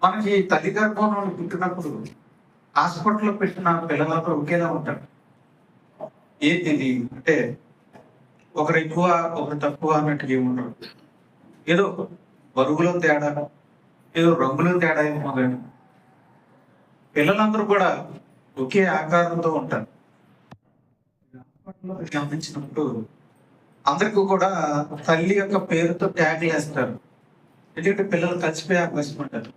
మనకి తల్లి గర్భంలో పుట్టినప్పుడు హాస్పిటల్లో పెట్టిన పిల్లలతో ఒకేలా ఉంటారు. ఏంటి అంటే ఒకరు ఎక్కువ ఒకరు తక్కువ అన్నట్టుగా ఏముండరు. ఏదో బరువులో తేడా, ఏదో రంగులో తేడా ఏమో కానీ పిల్లలందరూ కూడా ఒకే ఆకారంతో ఉంటారు. హాస్పిటల్లో గమనించినప్పుడు అందరికీ కూడా తల్లి యొక్క పేరుతో ట్యాగ్లు వేస్తారు. ఎందుకంటే పిల్లలు కలిసిపోయే అవకాశం ఉంటుంది.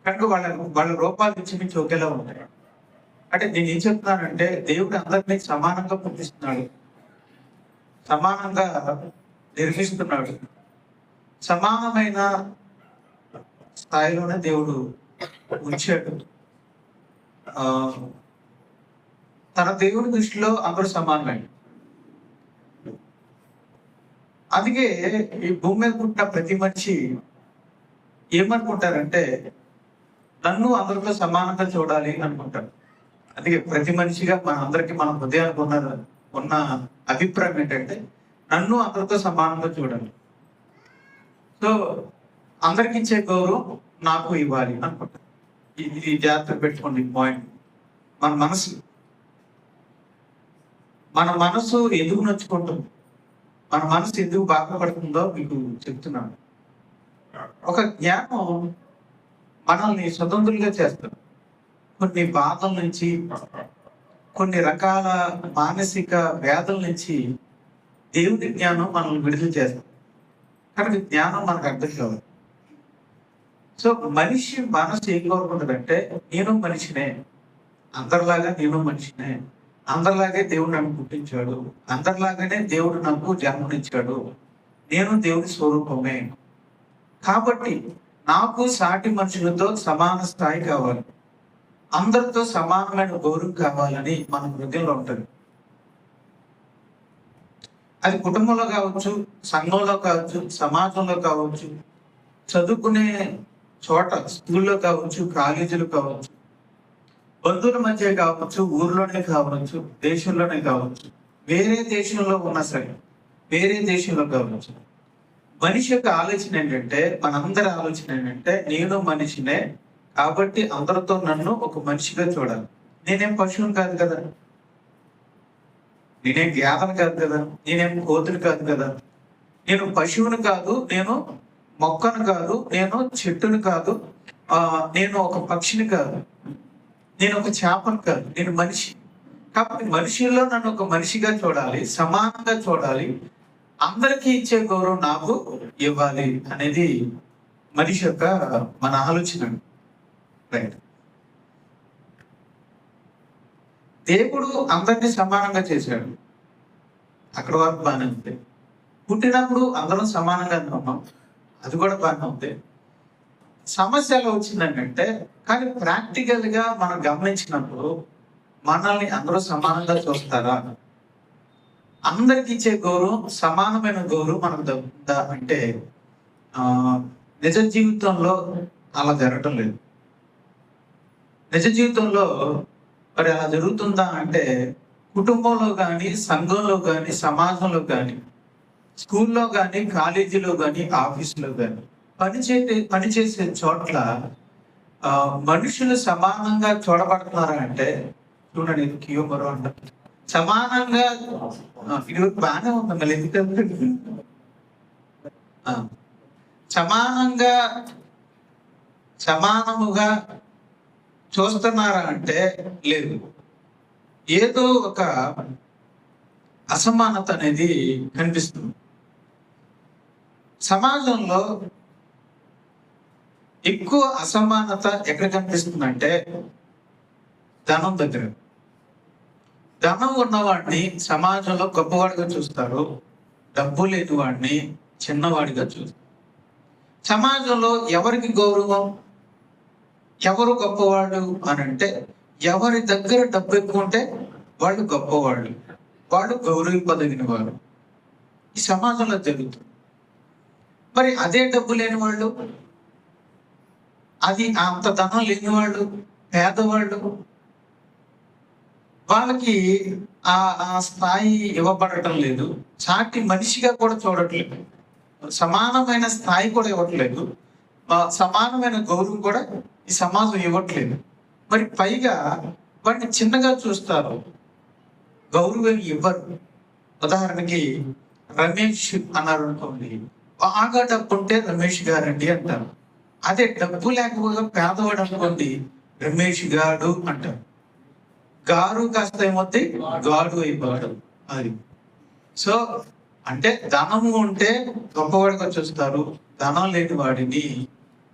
కనుక వాళ్ళ రూపాలు ఇంచుమించు ఒకేలా ఉంటాయి. అంటే నేను ఏం చెప్తున్నానంటే దేవుడు అందరినీ సమానంగా పుట్టిస్తున్నాడు, సమానంగా నిర్మిస్తున్నాడు, సమానమైన స్థాయిలోనే దేవుడు ఉంచాడు. తన దేవుడి దృష్టిలో అందరూ సమానమే. అందుకే ఈ భూమి మీద పుట్టిన ప్రతి మనిషి ఏమనుకుంటారంటే నన్ను అందరితో సమానంగా చూడాలి అనుకుంటారు. అందుకే ప్రతి మనిషిగా మన అందరికి మన హృదయానికి ఉన్న అభిప్రాయం ఏంటంటే నన్ను అందరితో సమానంగా చూడాలి. సో అందరికి ఇచ్చే గౌరవం నాకు ఇవ్వాలి అనుకుంటారు. ఇది జాగ్రత్త పెట్టుకోండి పాయింట్. మన మనసు ఎందుకు నచ్చుకుంటుంది, మన మనసు ఎందుకు బాధపడుతుందో మీకు చెప్తున్నాను. ఒక జ్ఞానం మనల్ని స్వతంత్రులుగా చేస్తారు. కొన్ని బాధల నుంచి, కొన్ని రకాల మానసిక వ్యాధుల నుంచి దేవుని జ్ఞానం మనల్ని విడుదల చేస్తుంది. కానీ జ్ఞానం మనకు అర్థం కావాలి. సో మనిషి మనసు ఏం కోరుకుంటుందంటే నేను మనిషినే, అందరిలాగా నేను మనిషినే, అందరిలాగే దేవుడు నన్ను పుట్టించాడు, అందరిలాగానే దేవుడు నాకు జన్మనిచ్చాడు, నేను దేవుడి స్వరూపమే. కాబట్టి నాకు సాటి మనుషులతో సమాన స్థాయి కావాలి, అందరితో సమానమైన గౌరవం కావాలని మన హృదయంలో ఉంటుంది. అది కుటుంబంలో కావచ్చు, సంఘంలో కావచ్చు, సమాజంలో కావచ్చు, చదువుకునే చోట స్కూల్లో కావచ్చు, కాలేజీలో కావచ్చు, బంధువుల మధ్య కావచ్చు, ఊర్లోనే కావచ్చు, దేశంలోనే కావచ్చు, వేరే దేశంలో ఉన్నా సరే, వేరే దేశంలో కావచ్చు. మనిషి యొక్క ఆలోచన ఏంటంటే, మనందరి ఆలోచన ఏంటంటే నేను మనిషినే కాబట్టి అందరితో నన్ను ఒక మనిషిగా చూడాలి. నేనేం పశువుని కాదు కదా, నేనేం గేదెను కాదు కదా, నేనేం కోతులు కాదు కదా, నేను పశువుని కాదు, నేను మొక్కను కాదు, నేను చెట్టును కాదు, నేను ఒక పక్షిని కాదు, నేను ఒక చేపను కాదు, నేను మనిషి. కాబట్టి మనిషిలో నన్ను ఒక మనిషిగా చూడాలి, సమానంగా చూడాలి, అందరికీ ఇచ్చే గౌరవం నాకు ఇవ్వాలి అనేది మనిషి యొక్క మన ఆలోచన. రైట్. దేవుడు అందరినీ సమానంగా చేశాడు, అక్కడ వరకు బాగానే ఉంది. పుట్టినప్పుడు అందరం సమానంగా ఉన్నాం, అది కూడా బాగానే ఉంది. సమస్య ఎలా వచ్చిందంటే, కానీ ప్రాక్టికల్ గా మనం గమనించినప్పుడు మనల్ని అందరూ సమానంగా చూస్తారా, అందరికి ఇచ్చే గౌరవం, సమానమైన గౌరవం మనకు దొరుకుతుందా అంటే నిజ జీవితంలో అలా జరగటం లేదు. నిజ జీవితంలో మరి అలా జరుగుతుందా అంటే కుటుంబంలో కానీ, సంఘంలో కానీ, సమాజంలో కానీ, స్కూల్లో కానీ, కాలేజీలో కానీ, ఆఫీసులో కానీ, పనిచేసే చోట్ల మనుషులు సమానంగా చూడబడుతున్నారా అంటే చూడండి, క్యూమరు అంట సమానంగా. ఇది బాగానే ఉంది, మళ్ళీ ఎందుకంటే సమానముగా చూస్తున్నారా అంటే లేదు. ఏదో ఒక అసమానత అనేది కనిపిస్తుంది. సమాజంలో ఎక్కువ అసమానత ఎక్కడ కనిపిస్తుందంటే ధనం దగ్గర. ధనం ఉన్నవాడిని సమాజంలో గొప్పవాడిగా చూస్తారు, డబ్బు లేని వాడిని చిన్నవాడిగా చూస్తారు. సమాజంలో ఎవరికి గౌరవం, ఎవరు గొప్పవాళ్ళు అని అంటే ఎవరి దగ్గర డబ్బు ఎక్కువ ఉంటే వాళ్ళు గొప్పవాళ్ళు, వాళ్ళు గౌరవింపదగిన వారు. ఈ సమాజంలో జరుగుతుంది. మరి అదే డబ్బు లేని వాళ్ళు, అది అంత ధనం లేని వాళ్ళు, పేదవాళ్ళు, వాళ్ళకి ఆ స్థాయి ఇవ్వబడటం లేదు. సాటి మనిషిగా కూడా చూడట్లేదు, సమానమైన స్థాయి కూడా ఇవ్వట్లేదు. సమానమైన గౌరవం కూడా ఈ సమాజం ఇవ్వట్లేదు. మరి పైగా వాడిని చిన్నగా చూస్తారు, గౌరవం ఇవ్వరు. ఉదాహరణకి రమేష్ అన్నారు అనుకోండి, బాగా డబ్బు ఉంటే రమేష్ గారండి అంటారు. అదే డబ్బు లేకపోతే పేదవాడు అనుకోండి, రమేష్ గాడు అంటారు. గారు కాస్త ఏమవుతాయి, గాడు అయిపోతాడు. అది సో అంటే ధనము ఉంటే గొప్పవాడిగా చూస్తారు, ధనం లేని వాడిని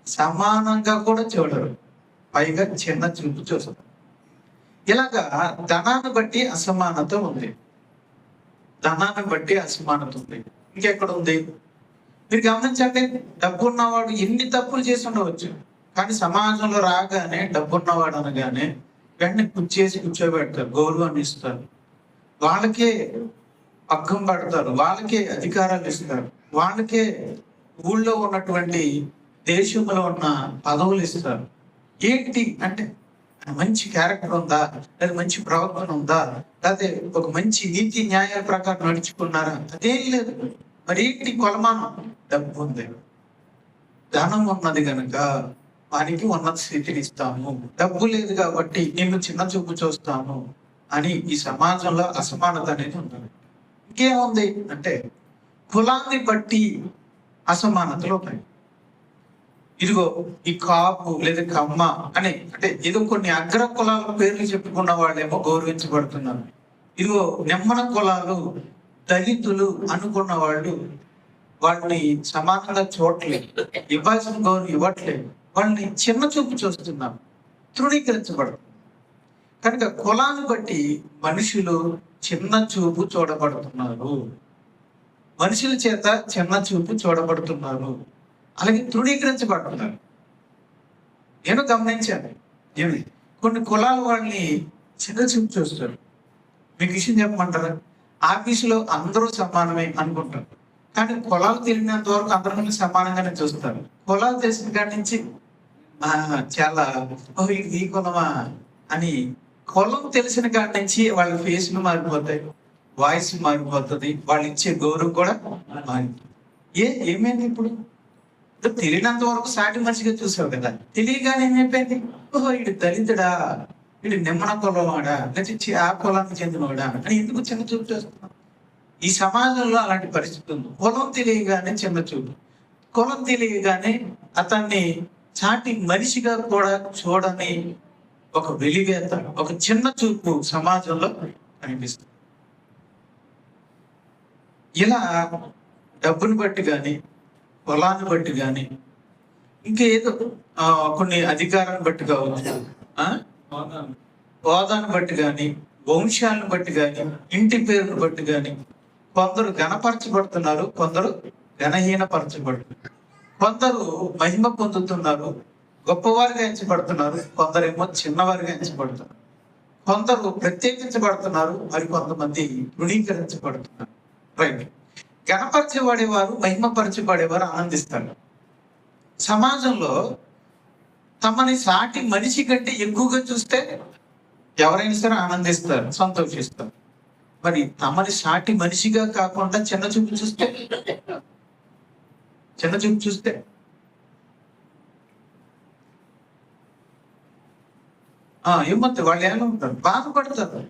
సమానంగా కూడా చూడరు, పైగా చిన్న చూపు చూస్తారు. ఇలాగా ధనాన్ని బట్టి అసమానత ఉంది. ధనాన్ని బట్టి అసమానత ఉంది. ఇంకెక్కడ ఉంది? మీరు గమనించండి, డబ్బు ఉన్నవాడు ఎన్ని తప్పులు చేసి ఉండవచ్చు, కానీ సమాజంలో రాగానే డబ్బున్నవాడు అనగానే వెంటనే కూర్చోబెడతారు, గౌరవాన్ని ఇస్తారు, వాళ్ళకే పక్కం పడతారు, వాళ్ళకే అధికారాలు ఇస్తారు, వాళ్ళకే ఊళ్ళో ఉన్నటువంటి దేశంలో ఉన్న పదవులు ఇస్తారు. ఏంటి అంటే మంచి క్యారెక్టర్ ఉందా, లేదా మంచి ప్రవర్తన ఉందా, లేకపోతే ఒక మంచి నీతి న్యాయాల ప్రకారం నడుచుకున్నారా, అదేం లేదు. మరి ఏంటి కొలమానం? డబ్బు ఉంది, ధనం ఉన్నది కనుక వానికి ఉన్నత స్థితిని ఇస్తాము, డబ్బు లేదు కాబట్టి నిన్ను చిన్న చూపు చూస్తాము అని ఈ సమాజంలో అసమానత అనేది ఉంటుంది. ఇంకేముంది అంటే కులాన్ని బట్టి అసమానతలు ఉన్నాయి. ఇదిగో ఈ కాపు లేదా కమ్మ అని అంటే ఏదో కొన్ని అగ్ర కులాల పేర్లు చెప్పుకున్న వాళ్ళేమో గౌరవించబడుతున్నారు. ఇదిగో నెమ్మన కులాలు, దళితులు అనుకున్న వాళ్ళు వాళ్ళని సమానంగా చూడట్లేదు, ఇవ్వాల్సిన గౌరవం ఇవ్వట్లేదు, వాళ్ళని చిన్న చూపు చూస్తున్నారు, తృణీకరించబడుతుంది. కనుక కులాన్ని బట్టి మనుషులు చిన్న చూపు చూడబడుతున్నారు, మనుషుల చేత చిన్న చూపు చూడబడుతున్నారు, అలాగే తృణీకరించబడుతున్నారు. నేను గమనించాను, ఏమి కొన్ని కులాల వాళ్ళని చిన్న చూపు చూస్తారు. మీకు విషయం చెప్పమంటారా? ఆఫీసులో అందరూ సమానమే అనుకుంటారు, కానీ కులాలు తెలియనంత వరకు అందరినీ సమానంగానే చూస్తారు. కులాలు తెలిసిన కాడి నుంచి చాలా ఇది ఈ కులమా అని, కులం తెలిసిన కాడి నుంచి వాళ్ళ ఫేస్లు మారిపోతాయి, వాయిస్ మారిపోతుంది, వాళ్ళు ఇచ్చే గౌరవం కూడా మారిపోతుంది. ఏమైంది ఇప్పుడు? తెలియనంత వరకు సాటి మనిషిగా చూసావు కదా, తెలియగానే ఏమైపోయింది, ఓహో వీడు దళితుడా, వీడు నిమ్మన కులవాడా, లేకపోతే ఆ కులానికి చెందినవాడా అని ఎందుకు చిన్న చూపు చేస్తున్నాం? ఈ సమాజంలో అలాంటి పరిస్థితి ఉంది. కులం తెలియగానే చిన్న చూపు, కులం తెలియగానే అతన్ని చాటి మనిషిగా కూడా చూడని ఒక వెలివేత, ఒక చిన్న చూపు సమాజంలో కనిపిస్తుంది. ఇలా డబ్బుని బట్టి కానీ, కులాన్ని బట్టి కానీ, ఇంకేదో కొన్ని అధికారాన్ని బట్టి కావచ్చు, హోదాను బట్టి కానీ, వంశాలను బట్టి కానీ, ఇంటి పేరును బట్టి కానీ కొందరు ఘనపరచబడుతున్నారు, కొందరు ఘనహీనపరచబడుతున్నారు, కొందరు మహిమ పొందుతున్నారు, గొప్పవారిగా ఎంచబడుతున్నారు, కొందరేమో చిన్నవారిగా ఎంచబడుతున్నారు, కొందరు ప్రత్యేకించబడుతున్నారు, మరి కొంతమంది తృణీకరించబడుతున్నారు. రైట్. గణపరచబడేవారు, మహిమపరచబడేవారు ఆనందిస్తారు. సమాజంలో తమని సాటి మనిషి కంటే ఎక్కువగా చూస్తే ఎవరైనా సరే ఆనందిస్తారు, సంతోషిస్తారు. మరి తమని సాటి మనిషిగా కాకుండా చిన్న చూపు చూస్తే ఏమవుతుంది? వాళ్ళు ఎలా ఉంటారు? బాధపడతారు,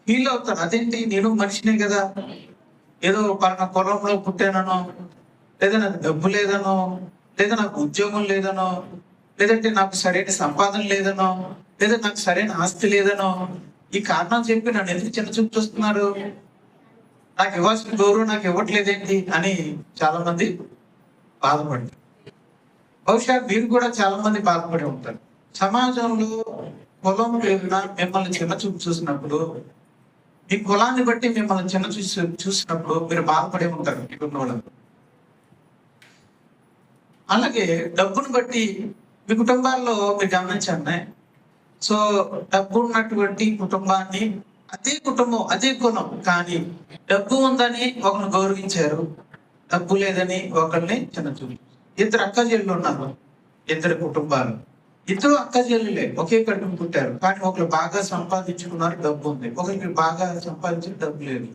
ఫీల్ అవుతారు. అదేంటి, నేను మనిషినే కదా, ఏదో పలానా కులంలో పుట్టానో, లేదా నాకు డబ్బు లేదనో, లేదా నాకు ఉద్యోగం లేదనో, లేదంటే నాకు సరైన సంపాదన లేదనో, లేదా నాకు సరైన ఆస్తి లేదనో, ఈ కారణాలు చెప్పి నన్ను ఎందుకు చిన్న చూపు చూస్తున్నారు, నాకు ఇవ్వాల్సిన గౌరవం నాకు ఇవ్వట్లేదేంటి అని చాలా మంది బాధపడతారు. బహుశా మీరు కూడా చాలా మంది బాధపడి ఉంటారు. సమాజంలో కులం పేరున మిమ్మల్ని చిన్న చూపు చూసినప్పుడు, మీ కులాన్ని బట్టి మిమ్మల్ని చిన్న చూసినప్పుడు మీరు బాధపడే ఉంటారు ఇక్కడున్న వాళ్ళకు. అలాగే డబ్బును బట్టి మీ కుటుంబాల్లో మీరు గమనించండి. సో డబ్బు ఉన్నటువంటి కుటుంబాన్ని, అదే కుటుంబం, అదే కులం, కానీ డబ్బు ఉందని ఒకరిని గౌరవించారు, డబ్బు లేదని ఒకరిని చిన్న చూపు. ఇద్దరు అక్క చెల్లెలు ఉన్నారు, ఇద్దరు కుటుంబాలు, ఇద్దరు అక్క చెల్లెలే, ఒకే కడుపుని పుట్టారు, కానీ ఒకరు బాగా సంపాదించుకున్నారు, డబ్బు ఉంది, ఒకరికి బాగా సంపాదించిన డబ్బు లేదు.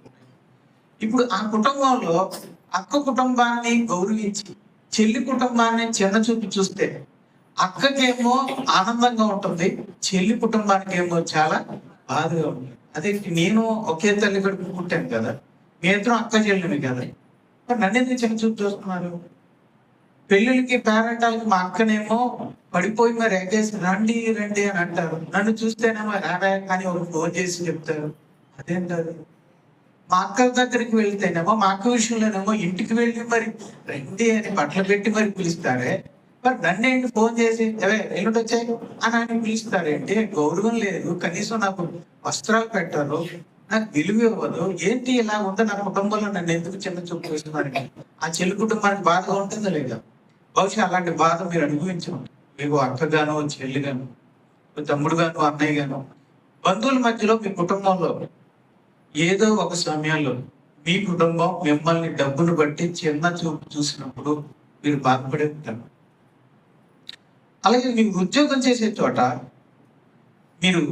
ఇప్పుడు ఆ కుటుంబంలో అక్క కుటుంబాన్ని గౌరవించి చెల్లి కుటుంబాన్ని చిన్న చూపు చూస్తే అక్కకేమో ఆనందంగా ఉంటుంది, చెల్లి కుటుంబానికి ఏమో చాలా బాధగా ఉంటుంది. అదే నేను ఒకే తల్లి కడుపు పుట్టాను కదా, మీ ఇద్దరం అక్క చెల్లిని కదా, మరి నన్ను ఎందుకు చిన్న చూపు చూస్తున్నారు? పెళ్ళిళ్ళకి పేరెంటాలకి మా అక్కనేమో పడిపోయి మరి ఎగేసి రండి రండి అని అంటారు, నన్ను చూస్తేనేమో రారా కానీ ఒక ఫోన్ చేసి చెప్తారు. అదేంటది? మా అక్కల దగ్గరికి వెళ్తేనేమో మా అక్క విషయంలోనేమో ఇంటికి వెళ్ళి మరి రండి అని బట్టలు పెట్టి మరి పిలుస్తారే, మరి నన్ను ఏంటి ఫోన్ చేసి ఎల్లుండి వచ్చాయి అని ఆయన పిలుస్తారేంటి? గౌరవం లేదు, కనీసం నాకు వస్త్రాలు పెట్టరు, నాకు విలువ ఇవ్వదు. ఏంటి ఇలా ఉంటే నా కుటుంబంలో నన్ను ఎందుకు చిన్న చూపు చూస్తున్నారు? ఆ చెల్లి కుటుంబానికి బాధగా ఉంటుందా లేదా? బహుశా అలాంటి బాధ మీరు అనుభవించండి. మీకు అక్కగానో చెల్లిగాను, తమ్ముడు గాను అన్నయ్య గాను, బంధువుల మధ్యలో మీ కుటుంబంలో ఏదో ఒక సమయంలో మీ కుటుంబం మిమ్మల్ని డబ్బును బట్టి చిన్న చూపు చూసినప్పుడు మీరు బాధపడే ఉంటారు. అలాగే మీరు ఉద్యోగం చేసే చోట మీరు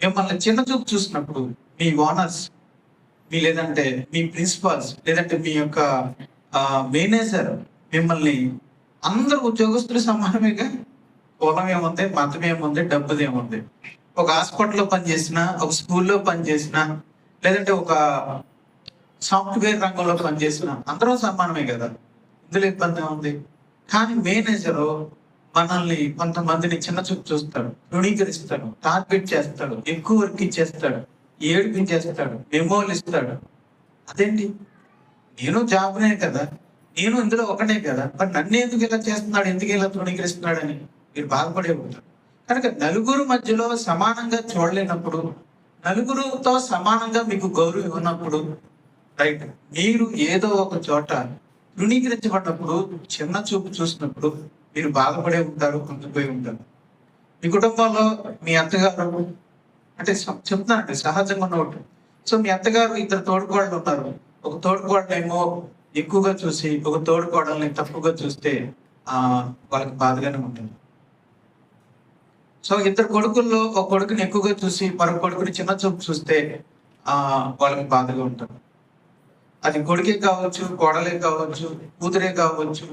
మిమ్మల్ని చిన్న చూపు చూసినప్పుడు మీ ఓనర్స్, మీ లేదంటే మీ ప్రిన్సిపాల్స్, లేదంటే మీ యొక్క మేనేజర్ మిమ్మల్ని, అందరు ఉద్యోగస్తులు సమానమేగా, కులం ఏముంది, మతం ఏముంది, డబ్బుది ఏముంది. ఒక హాస్పిటల్లో పనిచేసిన, ఒక స్కూల్లో పనిచేసిన, లేదంటే ఒక సాఫ్ట్వేర్ రంగంలో పనిచేసిన అందరూ సమానమే కదా, ఇందులో ఇబ్బంది ఉంది. కానీ మేనేజరు మనల్ని, కొంతమందిని చిన్న చూపు చూస్తాడు, తృణీకరిస్తాడు, టార్గెట్ చేస్తాడు, ఎక్కువ వర్క్ ఇచ్చేస్తాడు, ఏడిపించేస్తాడు, మెమోలు ఇస్తాడు. అదేంటి? నేను జాబ్నే కదా, నేను ఇందులో ఒకనే కదా, మరి నన్ను ఎందుకు ఇలా చేస్తున్నాడు, ఎందుకు ఇలా తృణీకరిస్తున్నాడు అని మీరు బాధపడే ఉంటారు. కనుక నలుగురు మధ్యలో సమానంగా చూడలేనప్పుడు, నలుగురుతో సమానంగా మీకు గౌరవం ఇవ్వనప్పుడు, రైట్, మీరు ఏదో ఒక చోట తృణీకరించబడినప్పుడు, చిన్న చూపు చూసినప్పుడు మీరు బాధపడే ఉంటారు, కుంగిపోయి ఉంటారు. మీ కుటుంబంలో మీ అత్తగారు, అంటే చెప్తున్నానండి సహజంగా ఉన్నట్టు. సో మీ అత్తగారు ఇద్దరు తోడుకోడలు ఉన్నారు, ఒక తోడుకోడలేమో ఎక్కువగా చూసి ఒక తోడుకోడల్ని తక్కువగా చూస్తే వాళ్ళకి బాధగానే ఉంటుంది. సో ఇద్దరు కొడుకుల్లో ఒక కొడుకుని ఎక్కువగా చూసి మరొక కొడుకుని చిన్న చూపు చూస్తే వాళ్ళకి బాధగా ఉంటుంది. అది కొడుకే కావచ్చు, కోడలే కావచ్చు, కూతురే కావచ్చు,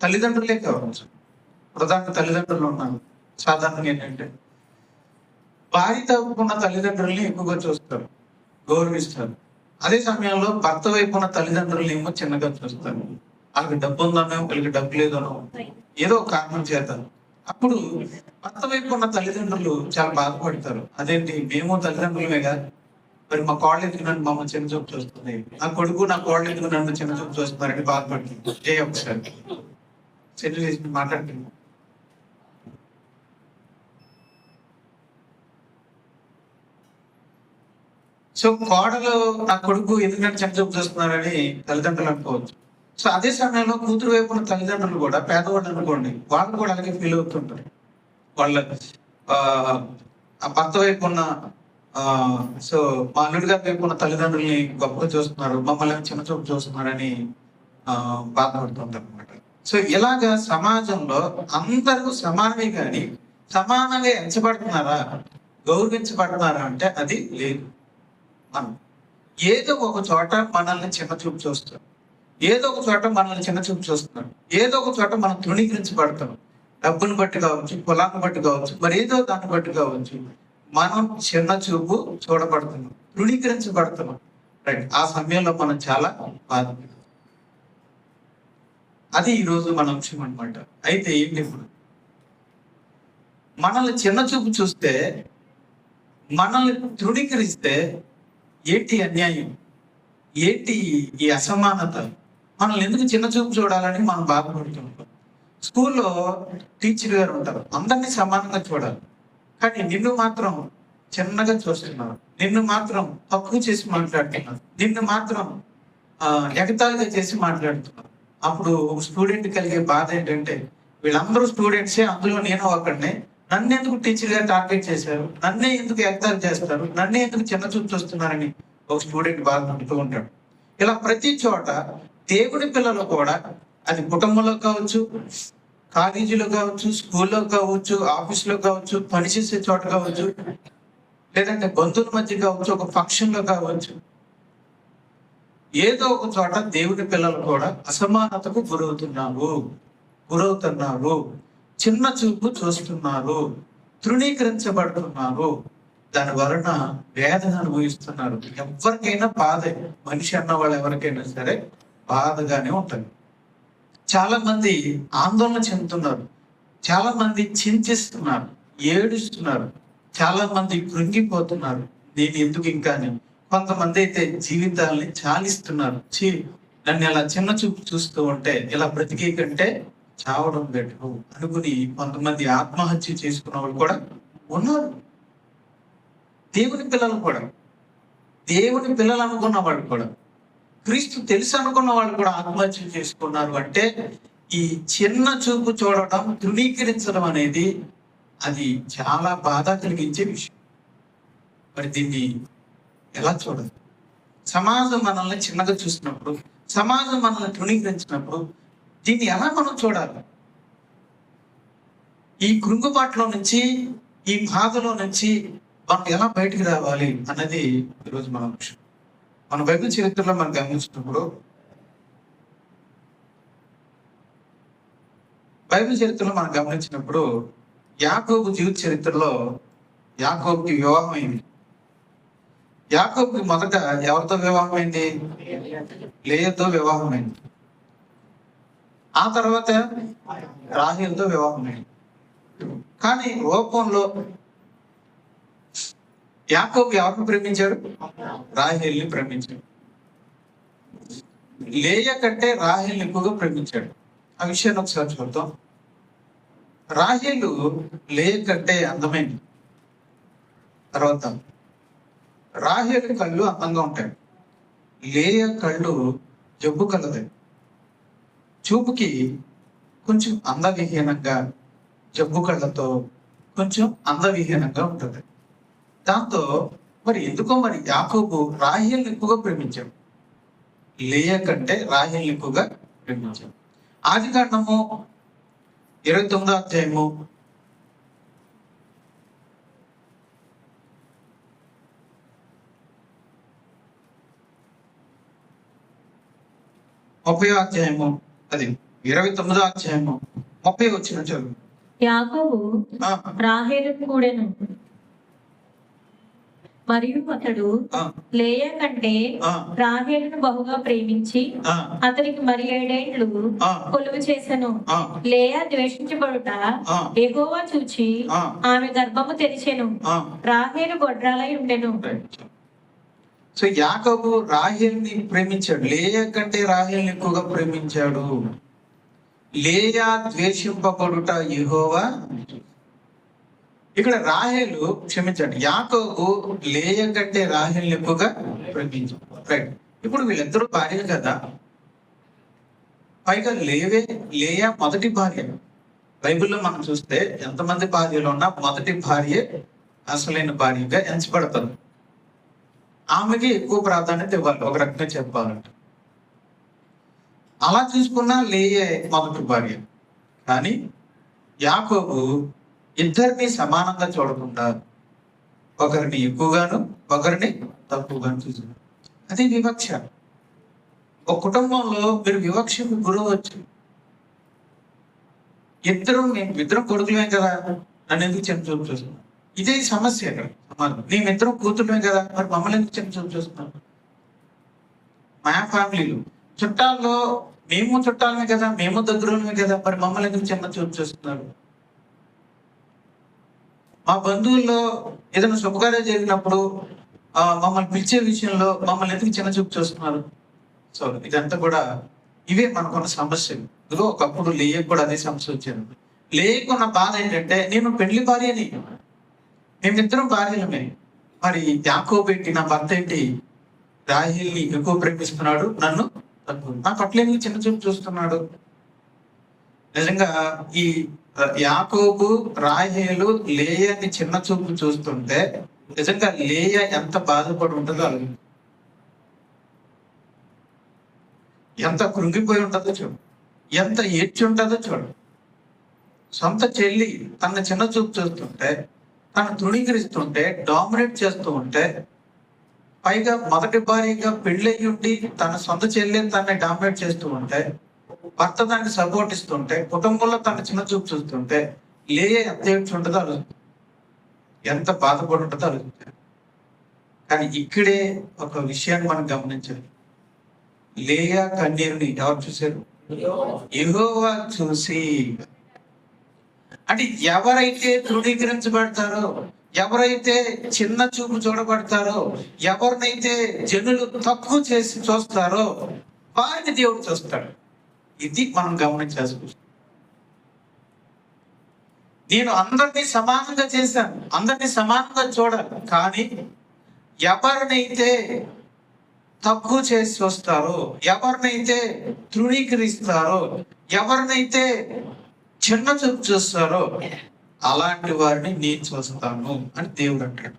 తల్లిదండ్రులే కావచ్చు. ప్రధాన తల్లిదండ్రులు ఉన్నారు. సాధారణంగా ఏంటంటే భార్య తప్పుకున్న తల్లిదండ్రుల్ని ఎక్కువగా చూస్తారు, గౌరవిస్తారు. అదే సమయంలో భర్త వైపు ఉన్న తల్లిదండ్రుల్ని ఏమో చిన్నగా చూస్తారు. వాళ్ళకి డబ్బు ఉందనో, వీళ్ళకి డబ్బు లేదనో, ఏదో కారణం చేత. అప్పుడు భర్త వైపు ఉన్న తల్లిదండ్రులు చాలా బాధపడతారు. అదేంటి, మేము తల్లిదండ్రులమే కదా, మరి మా కోళ్ళ ఎందుకు నన్ను మమ్మల్ని చిన్న చూపు చూస్తుంది, నా కొడుకు నా కోళ్ళ ఎందుకు నన్ను చిన్న చూపు చూస్తున్నారని బాధపడుతుంది. ఒకసారి సెటిల్ చేసి మాట్లాడుతుంది. సో కోడలు నా కొడుకు ఎందుకంటే చిన్న చూపు చూస్తున్నారని తల్లిదండ్రులు అనుకోవచ్చు. సో అదే సమయంలో కూతురు వైపు ఉన్న తల్లిదండ్రులు కూడా పేదవాళ్ళు అనుకోండి, వాళ్ళు కూడా అలాగే ఫీల్ అవుతుంటారు. వాళ్ళ ఆ భర్త వైపు ఉన్న సో మా అల్లుడి గారి వైపు ఉన్న తల్లిదండ్రుల్ని గొప్పగా చూస్తున్నారు, మమ్మల్ని చిన్న చూపు చూస్తున్నారని బాధపడుతుంటారు అనమాట. సో ఇలాగా సమాజంలో అందరూ సమానమే కానీ సమానంగా ఎంచబడుతున్నారా, గౌరవించబడుతున్నారా అంటే అది లేదు. మనం ఏదో ఒక చోట మనల్ని చిన్న చూపు చూస్తాం, ఏదో ఒక చోట మనల్ని చిన్న చూపు చూస్తున్నాం, ఏదో ఒక చోట మనం తృణీకరించబడతాం. డబ్బుని బట్టి కావచ్చు, కులాన్ని బట్టి కావచ్చు, మరి ఏదో దాన్ని బట్టి కావచ్చు, మనం చిన్న చూపు చూడబడుతున్నాం, తృణీకరించబడుతున్నాం. రైట్, ఆ సమయంలో మనం చాలా బాధపడతాం. అది ఈరోజు మన అంశం అనమాట. అయితే ఏంటి, ఇప్పుడు మనల్ని చిన్న చూపు చూస్తే, మనల్ని తృణీకరిస్తే ఏంటి అన్యాయం, ఏంటి ఈ అసమానత, మనల్ని ఎందుకు చిన్న చూపు చూడాలని మనం బాధపడుతుంటాం. స్కూల్లో టీచర్ గారు ఉంటారు, అందరినీ సమానంగా చూడాలి, కానీ నిన్ను మాత్రం చిన్నగా చూస్తున్నారు, నిన్ను మాత్రం తక్కువ చేసి మాట్లాడుతున్నారు, నిన్ను మాత్రం ఎగతాళిగా చేసి మాట్లాడుతున్నారు. అప్పుడు స్టూడెంట్ కలిగే బాధ ఏంటంటే, వీళ్ళందరూ స్టూడెంట్సే, అందులో నేను ఒకడినే, నన్ను ఎందుకు టీచర్ గారు టార్గెట్ చేశారు, నన్నే ఎందుకు ఎగతాళి చేస్తారు, నన్నే ఎందుకు చిన్న చూపు చూస్తున్నారని ఒక స్టూడెంట్ బాధపడుతూ ఉంటాడు. ఇలా ప్రతి చోట దేవుని పిల్లలు కూడా, అది కుటుంబంలో కావచ్చు, కాలేజీలో కావచ్చు, స్కూల్లో కావచ్చు, ఆఫీస్లో కావచ్చు, పనిచేసే చోట కావచ్చు, లేదంటే బంధువుల మధ్య కావచ్చు, ఒక ఫంక్షన్లో కావచ్చు, ఏదో ఒక చోట దేవుని పిల్లలు కూడా అసమానతకు గురవుతున్నాము. గురవుతున్నారు, చిన్న చూపు చూస్తున్నారు, తృణీకరించబడుతున్నారు, దాని వలన వేదన అనుభవిస్తున్నారు. ఎవరికైనా బాధే, మనిషి అన్న వాళ్ళు ఎవరికైనా సరే బాధగానే ఉంటుంది. చాలా మంది ఆందోళన చెందుతున్నారు, చాలా మంది చింతిస్తున్నారు, ఏడుస్తున్నారు, చాలా మంది కృంగిపోతున్నారు. నేను ఎందుకు ఇంకా అని. కొంతమంది అయితే జీవితాలని చాలిస్తున్నారు. నన్ను ఇలా చిన్న చూపు చూస్తూ ఉంటే, ఇలా బ్రతికే కంటే చావడం బెటరు అనుకుని కొంతమంది ఆత్మహత్య చేసుకున్న వాళ్ళు కూడా ఉన్నారు. దేవుని పిల్లలు కూడా, దేవుని పిల్లలు అనుకున్న వాళ్ళు కూడా, క్రీస్తు తెలుసు అనుకున్న వాళ్ళు కూడా ఆత్మహత్యలు చేసుకున్నారు. అంటే ఈ చిన్న చూపు చూడటం, తృణీకరించడం అనేది అది చాలా బాధ కలిగించే విషయం. మరి దీన్ని ఎలా చూడాలి? సమాజం మనల్ని చిన్నగా చూసినప్పుడు, సమాజం మనల్ని తృణీకరించినప్పుడు దీన్ని ఎలా మనం చూడాలి? ఈ కృంగుబాటులో నుంచి, ఈ బాధలో నుంచి మనం ఎలా బయటికి రావాలి అన్నది ఈరోజు మన విషయం. మన బైబిల్ చరిత్రలో మనం గమనించినప్పుడు, యాకోబు జీవిత చరిత్రలో యాకోబుకి వివాహం అయింది. యాకోబుకి మొదట ఎవరితో వివాహం అయింది? లేయతో వివాహం అయింది. ఆ తర్వాత రాహేలుతో వివాహం అయింది. కానీ రూపంలో యాకోబు ఎవరిని ప్రేమించాడు? రాహేల్ని ప్రేమించాడు. లేయ కంటే రాహేల్ని ఎక్కువగా ప్రేమించాడు. ఆ విషయాన్ని ఒకసారి చూద్దాం. రాహేలు లేయ కంటే అందమైంది. తర్వాత రాహేలు కళ్ళు అందంగా ఉంటాయి, లేయ కళ్ళు జబ్బు కలది. చూపుకి కొంచెం అందవిహీనంగా, జబ్బు కళ్ళతో కొంచెం అందవిహీనంగా ఉంటుంది. దాంతో మరి ఎందుకో మరి యాకోబు రాహేల్ని ఎక్కువగా ప్రేమించాడు, లేయ కంటే రాహేల్ని ఎక్కువగా ప్రేమించాడు. ఆదికాండము 29వ అధ్యాయము 30వ అధ్యాయము, అది 29వ అధ్యాయము 30 వచ్చిన చదువు. యాకోబు రాహేలు కూడెను, మరియు అతడు లేయ కంటే రాహేలును బహుగా ప్రేమించి అతనికి మరి 7 ఏండ్లు కొలువు చేసెను. లేయ ద్వేషించబడుట యెహోవా చూచి ఆమె గర్భము తెరిచెను, రాహేలు గొడ్రాలై ఉండెను. సో యాకోబు రాహేల్ని ప్రేమించాడు, లేయ కంటే రాహేల్ని ఎక్కువగా ప్రేమించాడు. లేయ ద్వేషింపబడుట యెహోవా. ఇక్కడ రాహేలు క్షమించండి, యాకోబు లేయ కంటే రాహేల్ని ఎక్కువగా ప్రేమించాడు. రైట్. ఇప్పుడు వీళ్ళిద్దరూ భార్యలు కదా, పైగా లేయ మొదటి భార్య. బైబిల్లో మనం చూస్తే ఎంతమంది భార్యలు ఉన్నా మొదటి భార్య అసలైన భార్యగా ఎంచబడతారు. ఆమెకి ఎక్కువ ప్రాధాన్యత ఇవ్వాలి, ఒక రకంగా చెప్పాలంటే. అలా చూసుకున్నా లేయే మొదటి భార్య. కానీ యాకోబు ఇద్దరిని సమానంగా చూడకుండా ఒకరిని ఎక్కువగాను ఒకరిని తక్కువగాను చూసాడు. అది వివక్ష. ఒక కుటుంబంలో మీరు వివక్షకు గురవచ్చు. ఇద్దరం కొడుకులమే కదా, నన్ను ఎందుకు చిన్న చూపు చూస్తున్నాను? ఇదే సమస్య. అక్కడ సమాజం, మేమిద్దరం కూతురుమే కదా, మరి మమ్మల్ని ఎందుకు చిన్న చూపు చూస్తున్నాను? మా ఫ్యామిలీలో చుట్టాల్లో మేము చుట్టాలమే కదా, మేము దగ్గరమే కదా, మరి మమ్మల్ని ఎందుకు చిన్న చూపు చూస్తున్నారు? మా బంధువుల్లో ఏదైనా శుభకార్యం జరిగినప్పుడు మమ్మల్ని పిలిచే విషయంలో మమ్మల్ని ఎందుకు చిన్న చూపు చూస్తున్నారు? సో ఇదంతా కూడా ఇవే మనకున్న సమస్యలు. ఇదిగో ఒకప్పుడు లేయకు కూడా అదే సమస్య వచ్చింది. లేకున్న బాధ ఏంటంటే, నేను పెళ్లి భార్యని, మేమిద్దరం భార్యలమే. మరి యాకోబు ఏంటి, నా భర్త ఏంటి రాహేల్ని ఎక్కువ ప్రేమిస్తున్నాడు, నన్ను తక్కువ, నా పట్ల ఎందుకు చిన్న చూపు చూస్తున్నాడు? నిజంగా ఈ యాకోబు రాహేలు లేయని చిన్న చూపు చూస్తుంటే నిజంగా లేయ ఎంత బాధపడి ఉంటుందో అలా, ఎంత కృంగిపోయి ఉంటుందో చూడు, ఎంత ఏడ్చి ఉంటుందో చూడు. సొంత చెల్లి తన చిన్న చూపు చూస్తుంటే, తను తృణీకరిస్తుంటే, డామినేట్ చేస్తూ ఉంటే, పైగా మొదటి భార్యగా పెళ్ళయి ఉండి తన సొంత చెల్లి తనని డామినేట్ చేస్తూ ఉంటే భర్త దానికి సపోర్ట్ ఇస్తుంటే, కుటుంబంలో తన చిన్న చూపు చూస్తుంటే లేయ ఎంత ఏడ్చి ఉంటుందో ఆలోచించాలి, ఎంత బాధపడి ఉంటుందో ఆలోచించాలి. కానీ ఇక్కడే ఒక విషయాన్ని మనం గమనించాలి. లేయా కన్నీరుని ఎవరు చూశారు? యెహోవా చూసి. అంటే ఎవరైతే తృణీకరించబడతారో, ఎవరైతే చిన్న చూపు చూడబడతారో, ఎవరినైతే జనులు తక్కువ చేసి చూస్తారో వారిని దేవుడు చూస్తాడు. ఇది మనం గమనించాల్సి వస్తుంది. నేను అందరినీ సమానంగా చేశాను, అందరినీ సమానంగా చూడాలి. కానీ ఎవరినైతే తక్కువ చేసి చూస్తారో, ఎవరినైతే తృణీకరిస్తారో, ఎవరినైతే చిన్న చూపు చూస్తారో అలాంటి వారిని నేను చూస్తాను అని దేవుడు అంటాడు.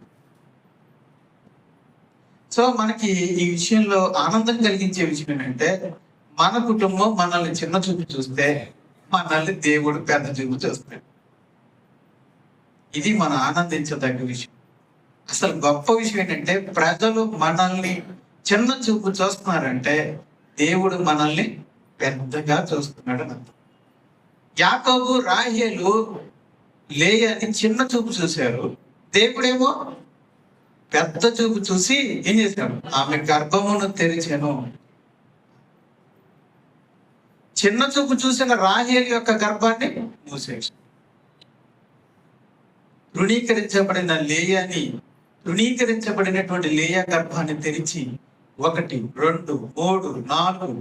సో మనకి ఈ విషయంలో ఆనందం కలిగించే విషయం ఏంటంటే, మన కుటుంబం మనల్ని చిన్న చూపు చూస్తే మనల్ని దేవుడు పెద్ద చూపు చూస్తాడు. ఇది మన ఆనందించదగ్గ విషయం. అసలు గొప్ప విషయం ఏంటంటే, ప్రజలు మనల్ని చిన్న చూపు చూస్తున్నారంటే దేవుడు మనల్ని పెద్దగా చూస్తున్నాడు అని అర్థం. యాకోబు, రాహేలు లేయాని చిన్న చూపు చూశారు, దేవుడేమో పెద్ద చూపు చూసి ఏం చేశాడు? ఆమె గర్భమును తెరిచాను. చిన్న చూపు చూసిన రాహేలు యొక్క గర్భాన్ని మూసేశాడు. తృణీకరించబడినటువంటి లేయా గర్భాన్ని తెరిచి 1, 2, 3, 4,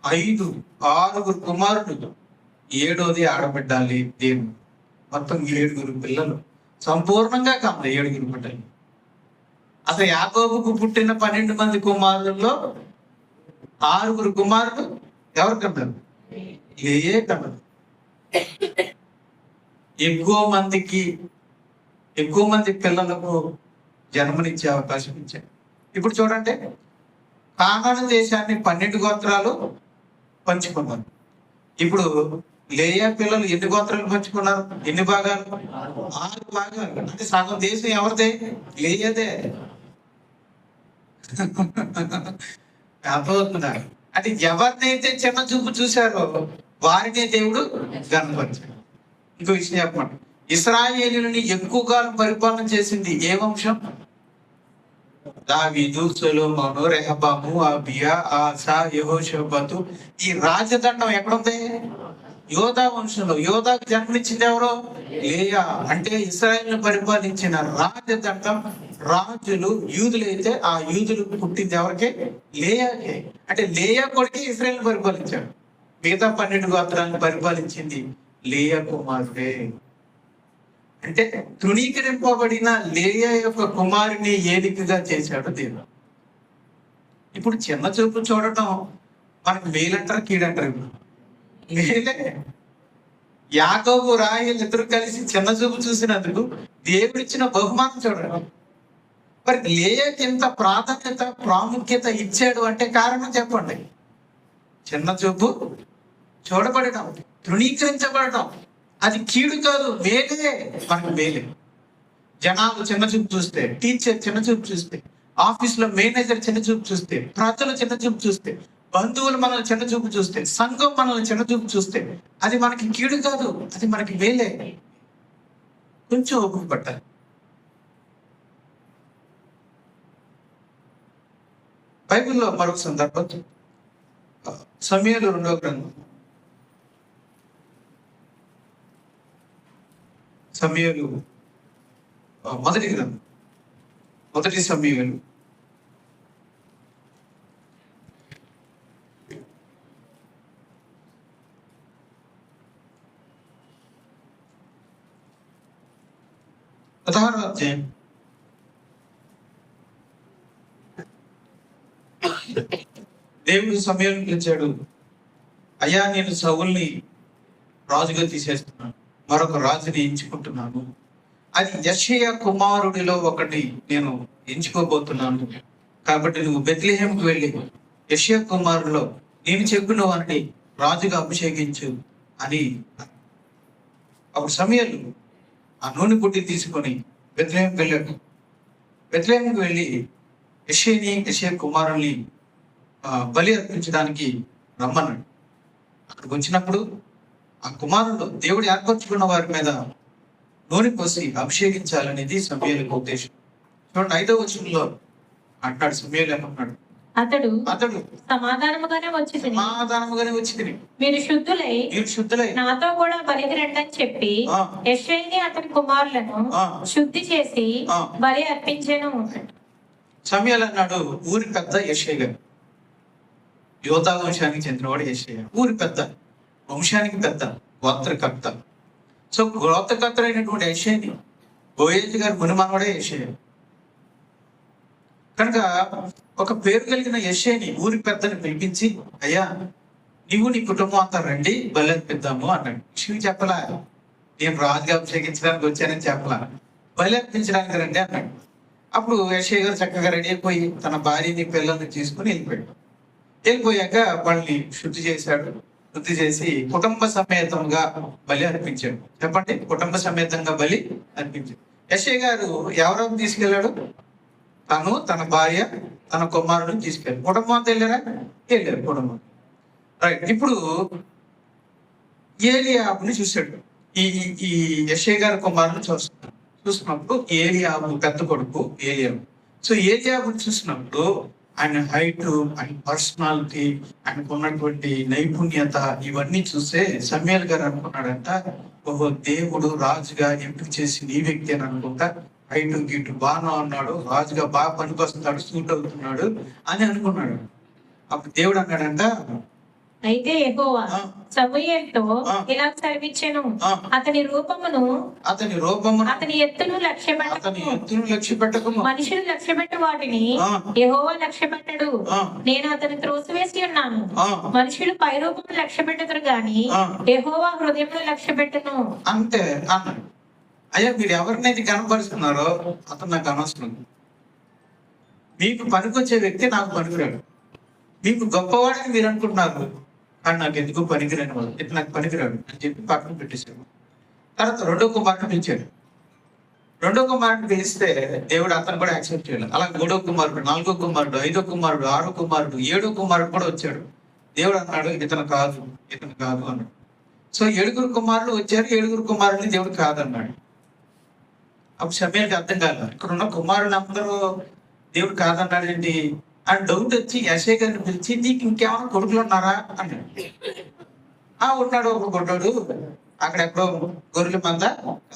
5, 6 కుమారుడు, 7వది ఆడబిడ్డాలి దేవుడు. మొత్తం 7 పిల్లలు, సంపూర్ణంగా కాదు 7 బిడ్డలు. అసలు యాకోబుకు పుట్టిన 12 మంది కుమారుల్లో 6 కుమారులు ఎవరు కన్నారు? లేయే కన్నారు. ఎక్కువ మంది పిల్లలకు జన్మనిచ్చే అవకాశం ఇచ్చారు. ఇప్పుడు చూడండి, కానాను దేశాన్ని 12 గోత్రాలు పంచుకున్నారు. ఇప్పుడు లేయా పిల్లలు ఎన్ని గోత్రాలు పంచుకున్నారు? ఎన్ని భాగాలు? 6 భాగాలు. అంటే సగం దేశం ఎవరిదే? లేయదే. అర్థమవుతుందా? అంటే ఎవరినైతే చిన్న చూపు చూశారో వారినే దేవుడు గణపరిచాడు. ఇంకో విషయం చెప్పమండి, ఇశ్రాయేలుని ఎక్కువ కాలం పరిపాలన చేసింది ఏ వంశం? దావీదు, సొలొమోను, రెహబాము, అబియా, ఆసా, యెహోషాపాతు. ఈ రాజదండం ఎక్కడుంది? యోధా వంశంలో. యోధాకు జన్మనిచ్చింది ఎవరు? లేయా. అంటే ఇశ్రాయేలును పరిపాలించిన రాజదండం, రాజులు యూదులైతే ఆ యూదులు పుట్టింది ఎవరికి? లేయాకే. అంటే లేయా కొడుకే ఇశ్రాయేలును పరిపాలించాడు. మిగతా 12 గోత్రాలను పరిపాలించింది లేయా కుమారుడే. అంటే తృణీకరింపబడిన లేయా యొక్క కుమారుని ఏలికగా చేశాడు దేవుడు. ఇప్పుడు చిన్న చూపు చూడటం మనకు మేలంటారు, కీడంటారు? మేలే. యాకోబు, రాహేలు ఇద్దరు కలిసి చిన్న చూపు చూసినందుకు దేవుడిచ్చిన బహుమానం చూడండి. మరి లేయాకి ఎంత ప్రాముఖ్యత ఇచ్చాడు అంటే కారణం చెప్పండి. చిన్న చూపు చూడబడటం, తృణీకరించబడటం, అది కీడు కాదు, మేలే. మనకు మేలే. జనాలు చిన్న చూపు చూస్తే, టీచర్ చిన్న చూపు చూస్తే, ఆఫీసులో మేనేజర్ చిన్న చూపు చూస్తే, ప్రజలు చిన్న చూపు చూస్తే, బంధువులు మనల్ని చిన్న చూపు చూస్తే, సంఘం మనల్ని చిన్న చూపు చూస్తే అది మనకి కీడు కాదు, అది మనకి మేలే. కొంచెం ఓపిక పట్టాలి. బైబిల్లో మరొక సందర్భం, సమూయేలు 2వ గ్రంథం, సమూయేలు మొదటి గ్రంథం, 1 సమూయేలు 16వ అధ్యాయం. దేవుడు సమూయేలును పిలిచాడు, అయ్యా నేను సౌలుని రాజుగా తీసేస్తున్నాను, మరొక రాజుని ఎంచుకుంటున్నాను. అది యెషయా కుమారుడిలో ఒకటి నేను ఎంచుకోబోతున్నాను. కాబట్టి నువ్వు బెత్లెహేముకు వెళ్ళి యెషయా కుమారుడిలో నేను చెప్పిన వారిని రాజుగా అభిషేకించు అని. అప్పుడు సమూయేలు ఆ నూనె పుట్టి తీసుకొని బెత్లెహేముకు వెళ్ళాడు. బెత్లెహేముకు వెళ్ళి యెషయా కుమారుల్ని బలి అర్పించడానికి రమ్మన్నాడు. అక్కడికి వచ్చినప్పుడు ఆ కుమారుడు దేవుడు ఏర్పరచుకున్న వారి మీద నూనె పోసి అభిషేకించాలనేది సమూయేలు ఉద్దేశం. చూడండి 5వ వచనంలో అంటాడు, సమూయేలు ఏమన్నాడు, అతడు సమాధానముగానే వచ్చి మీరు శుద్ధులై నాతో కూడా బలికి రండని చెప్పి యెష్షయిని అతని కుమారులను శుద్ధి చేసి బలి అర్పించెను. సమూయేలు అన్నాడు, ఊరి పెద్ద యెష్షయి గారు, యోధా వంశానికి చెందినవాడు యెష్షయి, ఊరి పెద్ద, వంశానికి పెద్ద, గోత్రకర్త. సో గోత్రకర్త అయినటువంటి యెష్షయిని బోయేజు గారు మునిమనవాడే యెష్షయి. కనుక ఒక పేరు కలిగిన యెష్షయిని ఊరి పెద్దని పిలిపించి, అయ్యా నీవు నీ కుటుంబం అంతా రండి బలి అర్పిద్దాము అన్నాడు. విషయం చెప్పలా, నేను రాజుగా అభిషేకించడానికి వచ్చానని చెప్పలా, బలి అర్పించడానికి రండి అన్నాడు. అప్పుడు యెష్షయి గారు చక్కగా రెడీ అయిపోయి తన భార్యని పిల్లల్ని తీసుకుని వెళ్ళిపోయాక వాళ్ళని శుద్ధి చేశాడు. శుద్ధి చేసి కుటుంబ సమేతంగా బలి అర్పించాడు. చెప్పండి, కుటుంబ సమేతంగా బలి అర్పించాడు. యెష్షయి గారు ఎవరెవరు తీసుకెళ్ళాడు? తను, తన భార్య, తన కుమారుడు తీసుకెళ్ళాడు. కుటుంబం అంతా వెళ్ళారు కుటుంబం. రైట్. ఇప్పుడు ఏలీయాబుని చూశాడు. ఈ యెష్షయి గారి కుమారుని చూసినప్పుడు ఏలీయాబు పెద్ద కొడుకు ఏలీయాబు. సో ఏలీయాబుని చూసినప్పుడు ఆయన హైట్, ఆయన పర్సనాలిటీ, ఆయనకు ఉన్నటువంటి నైపుణ్యత ఇవన్నీ చూస్తే సమూయేలు గారు అనుకున్నాడంట, ఓహో దేవుడు రాజుగా ఎంపిక చేసి ఈ వ్యక్తి అని అనుకుంటా, హైట్ గిట్టు బాగా ఉన్నాడు, రాజుగా బాగా పనికొస్తున్నాడు, సూట్ అవుతున్నాడు అని అనుకున్నాడు. అప్పుడు దేవుడు అన్నాడంట, అయితే యెహోవా సమూయేలుతో ఇలా సెలవిచ్చెను, అతని రూపమును అతని ఎత్తును లక్ష్య పెట్టకము. మనుషులు లక్ష్య పెట్టు వాటిని యెహోవా లక్ష్య పెట్టడు. నేను అతని త్రోసివేసి ఉన్నాను. మనుషులు పై రూపము లక్ష్య పెట్టుదురు గాని యెహోవా హృదయమును లక్ష్య పెట్టును. అంతే అన్నాడు. అయ్యా మీరు ఎవరినైతే కనపరుస్తున్నారో అతను నాకు అనవసరం. మీకు పనికొచ్చే వ్యక్తి నాకు పనికిరాడు. మీకు గొప్పవాడని మీరు అనుకుంటున్నారు, కానీ నాకు ఎందుకు పనికిరాని వాడు, ఇది నాకు పనికిరాడు అని చెప్పి పక్కన పెట్టేశాడు. తర్వాత రెండో కుమారుడిని పిలిస్తే దేవుడు అతను కూడా యాక్సెప్ట్ చేయాలి. అలా 3వ కుమారుడు, 4వ కుమారుడు, 5వ కుమారుడు, 6వ కుమారుడు, 7వ కుమారుడు కూడా వచ్చాడు. దేవుడు అన్నాడు, ఇతను కాదు అన్నాడు. సో 7 కుమారులు వచ్చారు. 7 కుమారుల్ని దేవుడు కాదన్నాడు. అప్పుడు సమూయేలుకి అర్థం కాదు, ఇక్కడ ఉన్న కుమారులు అందరూ దేవుడు కాదన్నాడు ఏంటి అని డౌట్ వచ్చి యెష్షయి గారిని పిలిచి, నీకు ఇంకేమైనా కొడుకులు ఉన్నారా అన్నాడు. ఉన్నాడు ఒక కొడుడు, అక్కడెక్కడో గొర్రెల మంద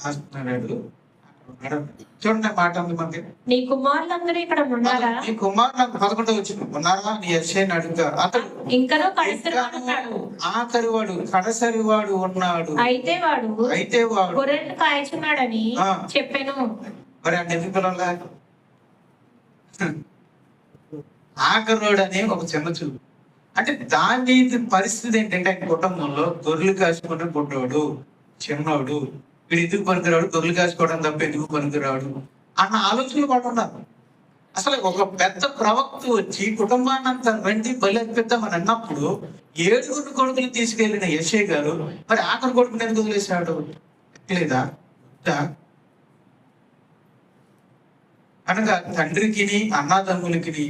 కాస్తున్నాడు. చూడండి మాట ఉంది మనకి, నీ కుమారులందరూ ఇక్కడ ఉన్నారా? నీ కుమారులు 11వ వచ్చిన ఉన్నారా అని యెష్షయిని అడుగుతా. అతడు ఆఖరివాడు, కడసరివాడు ఉన్నాడు. అయితే వాడు గొర్రెలను కాయచున్నాడని చెప్పాను. మరి అంటే ఎందుకు పిల్లలా ఆఖరోడు అనే ఒక చిన్న చూపు. అంటే దావీదు పరిస్థితి ఏంటంటే ఆయన కుటుంబంలో గొర్రెలు కాసుకుంటే పుట్టాడు, చిన్నోడు, వీడు ఎందుకు పనికిరాడు, గొర్రెలు కాసుకోవడం తప్ప ఎందుకు పనికిరాడు అన్న ఆలోచనలు వాడు ఉన్నారు. అసలు ఒక పెద్ద ప్రవక్త వచ్చి కుటుంబాన్ని అంతా రండి బలి అర్పిద్దామని అన్నప్పుడు 7 కొడుకులు తీసుకెళ్లిన యెష్షయి గారు మరి ఆఖరి కొడుకుని ఎందుకు వదిలేశాడు? లేదా అనగా తండ్రికి అన్నాదమ్ములకి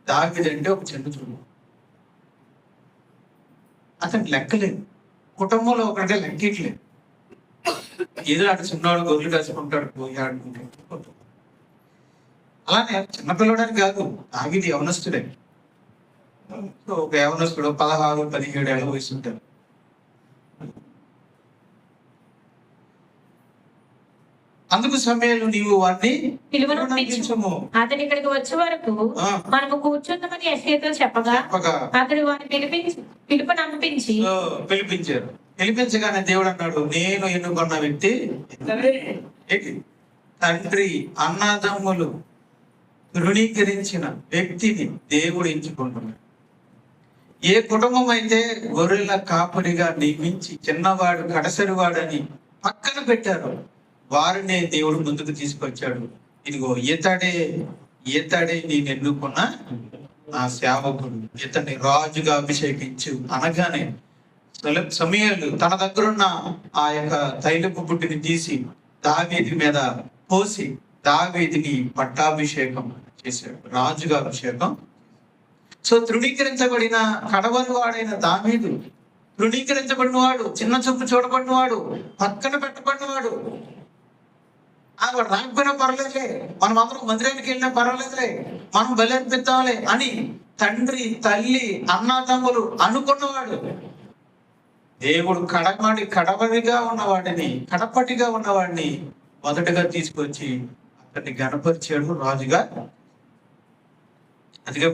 దావీదు అంటే ఒక చిన్న చూపు. అతనికి లెక్కలేదు, కుటుంబంలో ఒకటే లెక్కట్లేదు. ఏదో అటు చిన్నవాడు గొర్రెలు కాసుకుంటాడు, పోయి ఆడుకుంటాడు. అలానే చిన్నపిల్లడానికి కాదు, దావీదు యవనస్తుడే. ఒక యవనస్తుడు 16-17 ఏళ్ళ వయసు ఉంటారు. అందుకు సమూయేలు నీవు వారిని పిలువనంపించుము, అతని ఇక్కడికి వచ్చే వరకు మనము కూర్చుందామని యెష్షయితో చెప్పగా అతడు వారిని పిలిపించారు. పిలిపించగానే దేవుడు అన్నాడు, నేను ఎన్నుకున్న వ్యక్తి తండ్రి అన్నదమ్ములు తృణీకరించిన వ్యక్తిని దేవుడు ఎంచుకుంటున్నాడు. ఏ కుటుంబం అయితే గొర్రెల కాపురిగా నియమించి చిన్నవాడు కడసరివాడని పక్కన పెట్టారు, వారినే దేవుడు ముందుకు తీసుకొచ్చాడు. ఇదిగో ఈతడే నేను ఎన్నుకున్న నా సేవకుడు, ఇతన్ని రాజుగా అభిషేకించు అనగానే సమూయేలు తన దగ్గరున్న ఆ యొక్క తైలపు బుడ్డిని తీసి దావీదు మీద పోసి దావీదుని పట్టాభిషేకం చేశాడు, రాజుగా అభిషేకం. సో తృణీకరించబడిన కడవరి వాడైన దావీదు తృణీకరించబడినవాడు, చిన్న చూపు చూడబడినవాడు, పక్కన పెట్టబడినవాడు. వాడు రాకపోయినా పర్లేదులే, మనం అందరం మందిరానికి వెళ్ళినా పర్వాలేదులే, మనం బలి అర్పిద్దాంలే అని తండ్రి, తల్లి, అన్నదమ్ములు అనుకున్నవాడు. దేవుడు కడపటిగా ఉన్నవాడిని మొదటగా తీసుకొచ్చి అతన్ని గణపరిచాడు రాజుగా. అందుకే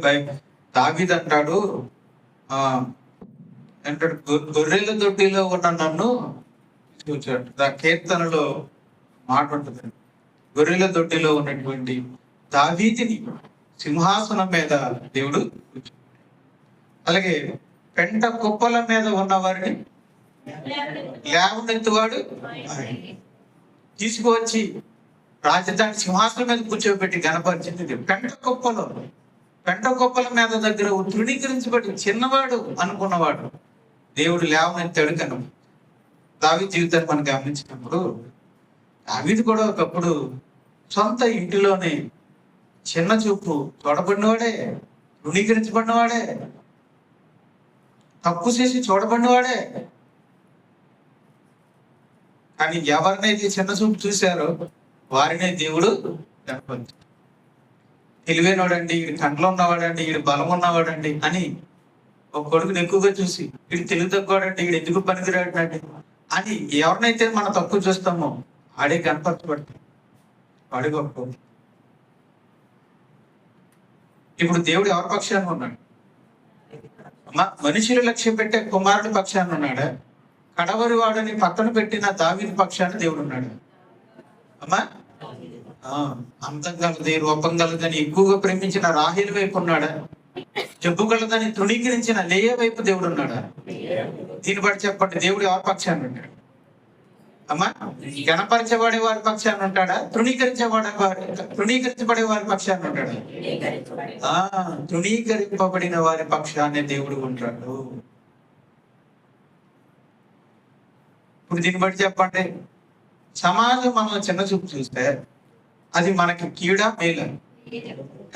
దావీదు అంటాడు, గొర్రెల దొడ్డిలో ఉన్న నన్ను తీసుకొచ్చాడు. ఆ కీర్తనలో మాట ఉంటుంది, గొర్రెల దొడ్డిలో ఉన్నటువంటి దావీదుని సింహాసనం మీద దేవుడు కూర్చున్నాడు. అలాగే పెంట కుప్పల మీద ఉన్న వారిని లేవనెత్తువాడు తీసుకువచ్చి రాజధాని సింహాసనం మీద కూర్చోబెట్టి గణపరిచింది. పెంట కుప్పల మీద దగ్గర తృణీకరించబడి చిన్నవాడు అనుకున్నవాడు దేవుడు లేవనెత్తాడు. కనుక దావీదు జీవితాన్ని మనం గమనించినప్పుడు దావీదు కూడా ఒకప్పుడు సొంత ఇంటిలోనే చిన్న చూపు చూడబడినవాడే, తృణీకరించబడినవాడే, తప్పు చేసి చూడబడినవాడే. కానీ ఎవరినైతే చిన్న చూపు చూశారో వారినే దేవుడు గణపరిచాడు. తెలివైనవాడండి, వీడి కంట్లో ఉన్నవాడండి, వీడి బలం ఉన్నవాడండి అని ఒక కొడుకుని ఎక్కువగా చూసి, వీడి తెలివి తక్కువాడండి, వీడు ఎందుకు పనికిరాడండి అని ఎవరినైతే మనం తక్కువ చూస్తామో ఆడే గణపరచబడతాం, వాడే గొప్ప. ఇప్పుడు దేవుడు ఎవరి పక్షాన్ని ఉన్నాడు? మనుషులు లక్ష్యం పెట్టే కుమారుడి పక్షాన్ని ఉన్నాడా? కడవరి వాడని పక్కన పెట్టిన దావీదు పక్షాన్ని దేవుడు ఉన్నాడు. అమ్మా, అంతం కలది, రూపం కలదని ఎక్కువగా ప్రేమించిన రాహేలు వైపు ఉన్నాడా? జబ్బు కలదని తృణీకరించిన లేయ వైపు దేవుడు ఉన్నాడా? దీన్ని బట్టి చెప్పండి, దేవుడు ఎవరి పక్షాన్ని ఉంటాడు? అమ్మా, గణపరచబడే వారి పక్షాన్ని ఉంటాడా? తృణీకరించబడే వారి పక్షాన్ని ఉంటాడా? తృణీకరింపబడిన వారి పక్షాన్ని దేవుడు ఉంటాడు. ఇప్పుడు దీన్ని బట్టి చెప్పండి, సమాజం మనం చిన్న చూపు చూస్తే అది మనకి కీడా మేలు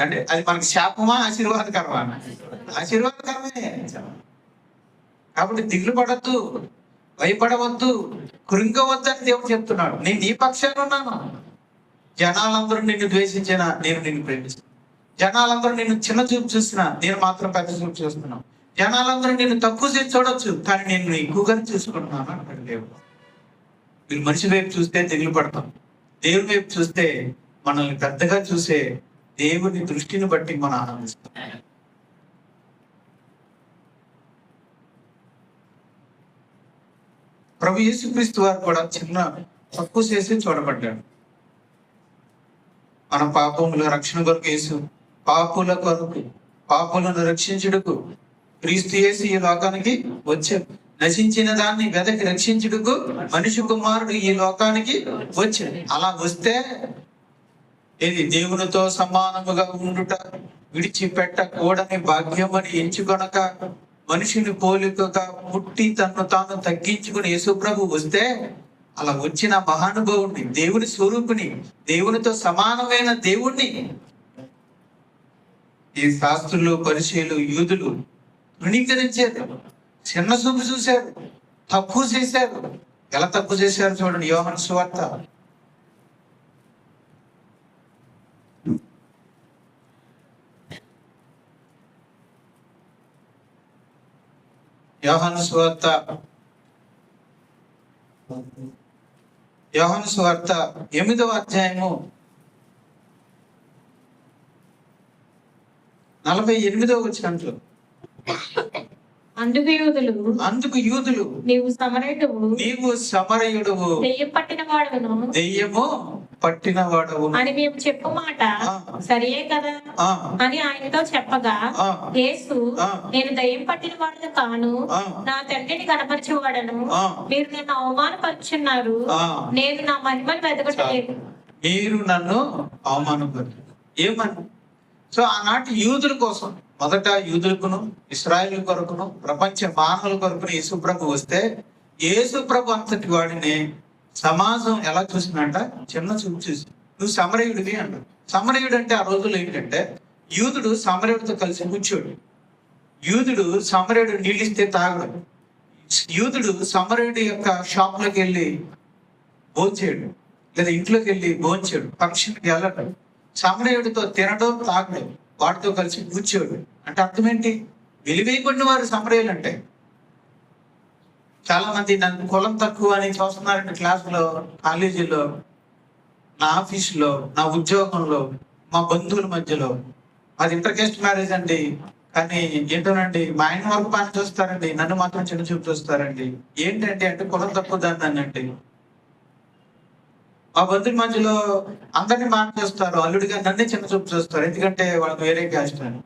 అంటే అది మనకి శాపమా ఆశీర్వాదకరమా? ఆశీర్వాదకరమే. కాబట్టి దిగులు పడద్దు, భయపడవద్దు, కృంగవద్దు అని దేవుడు చెప్తున్నాడు. నేను నీ పక్షాన ఉన్నాను. జనాలందరూ నిన్ను ద్వేషించినా నేను నిన్ను ప్రేమిస్తాను. జనాలందరూ నిన్ను చిన్న చూపు చూసినా నేను మాత్రం పెద్ద చూపు చూస్తున్నాను. జనాలందరూ నిన్ను తక్కువ చేసి చూడొచ్చు, కానీ నేను ఎక్కువగానే చూసుకుంటున్నాను అంటాడు దేవుడు. మీరు మనిషి వైపు చూస్తే దిగులు పడతాం, దేవుని వైపు చూస్తే మనల్ని పెద్దగా చూసే దేవుని దృష్టిని బట్టి మనం ఆనందిస్తాం. ప్రభు యేసుక్రీస్తు వారు కూడా చిన్న తక్కువ చేసి చూడబడ్డాడు. మన పాపముల రక్షణ కొరకు యేసు పాపులను రక్షించుటకు క్రీస్తు యేసు ఈ లోకానికి వచ్చాడు. నశించిన దాన్ని వెదకి రక్షించుటకు మనిషి కుమారుడు ఈ లోకానికి వచ్చాడు. అలా వస్తే ఇది దేవునితో సమానముగా ఉండుట విడిచిపెట్టకూడని భాగ్యమని ఎంచుకొనక మనిషిని పోలికగా పుట్టి తన్ను తాను తగ్గించుకుని యేసుప్రభు వస్తే, అలా వచ్చిన మహానుభావుడిని, దేవుని స్వరూపిని, దేవునితో సమానమైన దేవుణ్ణి ఈ శాస్త్రులు, పరిచయులు, యూదులు తృణీకరించారు, చిన్న చూపు చూశారు, తక్కువ చేశారు. ఎలా తక్కువ చేశారు చూడండి. యోహాను సువార్త యోహాను సువార్త 8వ అధ్యాయము 48వ వచనంలో, అందుకు యూదులు నీవు సమరయుడువు, దెయ్యము పట్టినవాడవు అని మేము చెప్పు మాట సరే కదా అని ఆయనతో చెప్పగా, యేసు నేను దయ్యం పట్టిన వాడను కాను, నా తండ్రిని కనపరిచేవాడను. మీరు నన్ను అవమానపరుచున్నారు, నేను నా మహిమను వెతకట్లేదు. మీరు నన్ను అవమానపరు ఏమని? సో ఆనాటి యూదుల కోసం, మొదట యూదులకును ఇశ్రాయేలు కొరకును ప్రపంచ మానవుల కొరకును యేసుప్రభు వస్తే, యేసుప్రభు అంతటి వాడిని సమాజం ఎలా చూసిందంట? చిన్న చూపు చూసి, నువ్వు సమరయుడివి అంట. సమరయుడు అంటే ఆ రోజుల్లో ఏంటంటే, యూదుడు సమరయుడితో కలిసి కూర్చోడు. యూదుడు సమరయుడు నీళ్ళిస్తే తాగడు. యూదుడు సమరయుడి యొక్క షాప్ లోకి వెళ్ళి భోంచేయడు, లేదా ఇంట్లోకి వెళ్ళి భోంచేయడు, ఫంక్షన్కి వెళ్ళడు, సమరయుడితో తినడం తాగడం, వాడితో కలిసి కూర్చోడు. అంటే అర్థం ఏంటి? వెలివేయబడిన వారు సమరయులు అంటే. చాలా మంది నన్ను కులం తక్కువ అని చూస్తున్నారంటే క్లాసులో, కాలేజీలో, నా ఆఫీసులో, నా ఉద్యోగంలో, మా బంధువుల మధ్యలో. అది ఇంటర్ కాస్ట్ మ్యారేజ్ అండి, కానీ ఏంటోనండి మా ఆయన వరకు పని చూస్తారండి, నన్ను మాత్రం చిన్న చూపు చూస్తారండి. ఏంటంటే అంటే కులం తక్కువ దాన్ని అండి. మా బంధువుల మధ్యలో అందరినీ మాట చేస్తారు, అల్లుడిగా నన్నే చిన్న చూపు చూస్తారు, ఎందుకంటే వాళ్ళకి వేరే క్యాస్ట్ అని.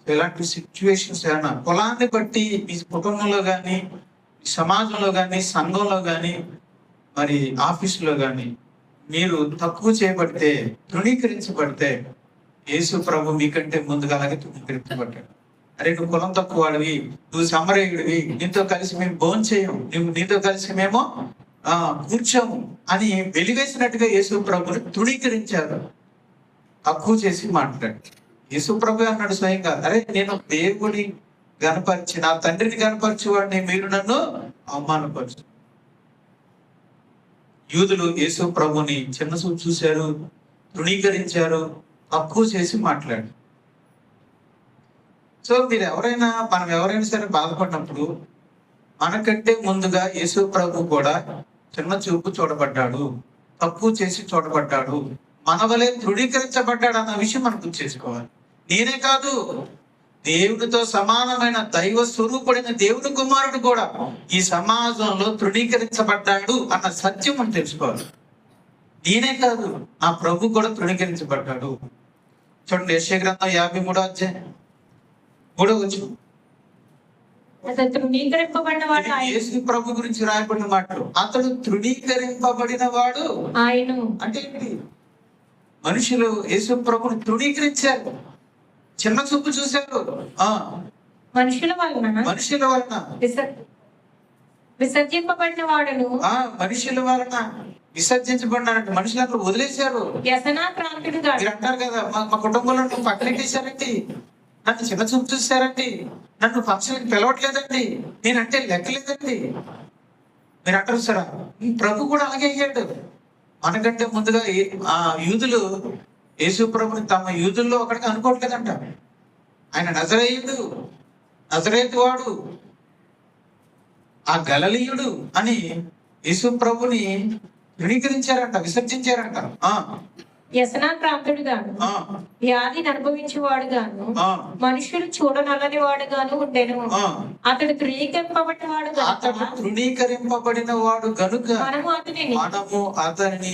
ఇలాంటి సిచ్యువేషన్స్ ఏమన్నా కులాన్ని బట్టి ఈ కుటుంబంలో కానీ, సమాజంలో కానీ, సంఘంలో కానీ, మరి ఆఫీసులో కానీ మీరు తక్కువ చేయబడితే, తృణీకరించబడితే, యేసు ప్రభు మీకంటే ముందుగా అలాగే తృణీకరించబడ్డాడు. అరే నువ్వు కులం తక్కువ వాడివి, నువ్వు సమరయుడివి, నీతో కలిసి మేము భోజనం చేయం, నీతో కలిసి మేము కూర్చోము అని వెలివేసినట్టుగా యేసు ప్రభుని తృణీకరించారు, తక్కువ చేసి మాట్లాడారు. యేసు ప్రభు అన్నాడు స్వయంగా, అరే నేను దేవుని గనపరిచి, నా తండ్రిని గనపరిచి వాడిని మీరు నన్ను అవమానపరచు. యూదులు యేసు ప్రభుని చిన్న చూపు చూశారు, తృణీకరించారు, తక్కువ చేసి మాట్లాడారు. సో మనం ఎవరైనా సరే బాధపడినప్పుడు మనకంటే ముందుగా యేసు ప్రభు కూడా చిన్న చూపు చూడబడ్డాడు, తక్కువ చేసి చూడబడ్డాడు, మన వలె తృణీకరించబడ్డాడు అన్న విషయం మనం గుర్తు చేసుకోవాలి. నేనే కాదు, దేవునితో సమానమైన దైవ స్వరూపుడైన దేవుని కుమారుడు కూడా ఈ సమాజంలో తృణీకరించబడ్డాడు అన్న సత్యం మనం తెలుసుకోవాలి. నేనే కాదు, నా ప్రభు కూడా తృణీకరించబడ్డాడు. చూడండి, యెషయా గ్రంథం 53వ అధ్యాయం 3వ వచనం. యేసు ప్రభు గురించి రాయబడిన మాటలు, అతడు తృణీకరింపబడిన వాడు ఆయన. అంటే ఏంటి? మనుషులు యేసు ప్రభుని తృణీకరించారు, చిన్న చూపు చూశారు. మనుషుల వలన విసర్జింపబడిన వాడును, మనుషుల వలన విసర్జించబడినారంటే మనుషులందరూ వదిలేశారు. మీరు అంటారు కదా, మా కుటుంబంలో పక్కనెట్టేశారండి, నన్ను చిన్న చూపు చూశారండి, నన్ను ఫంక్షన్కి పిలవట్లేదండి, నేనంటే లెక్కలేదండి. మీరు అంటారు సరే, ప్రభు కూడా అలాగే అయ్యాడు. మనకంటే ముందుగా యూదులు యేసు ప్రభుని తమ యూదుల్లో ఒకటిగా అనుకోవట్లేదంట. ఆయన నజరేయుడు, నజరేతు వాడు, ఆ గలిలయుడు అని యేసు ప్రభుని తృణీకరించారంట, విసర్జించారంట. వ్యసనాక్రాంతుడు గాను, వ్యాధిని అనుభవించేవాడు గాను, మనుషులు చూడనల్లని వాడు గాను ఉండెను. అతడు తృణీకరింపబడిన వాడు గనుక మనము అతనిని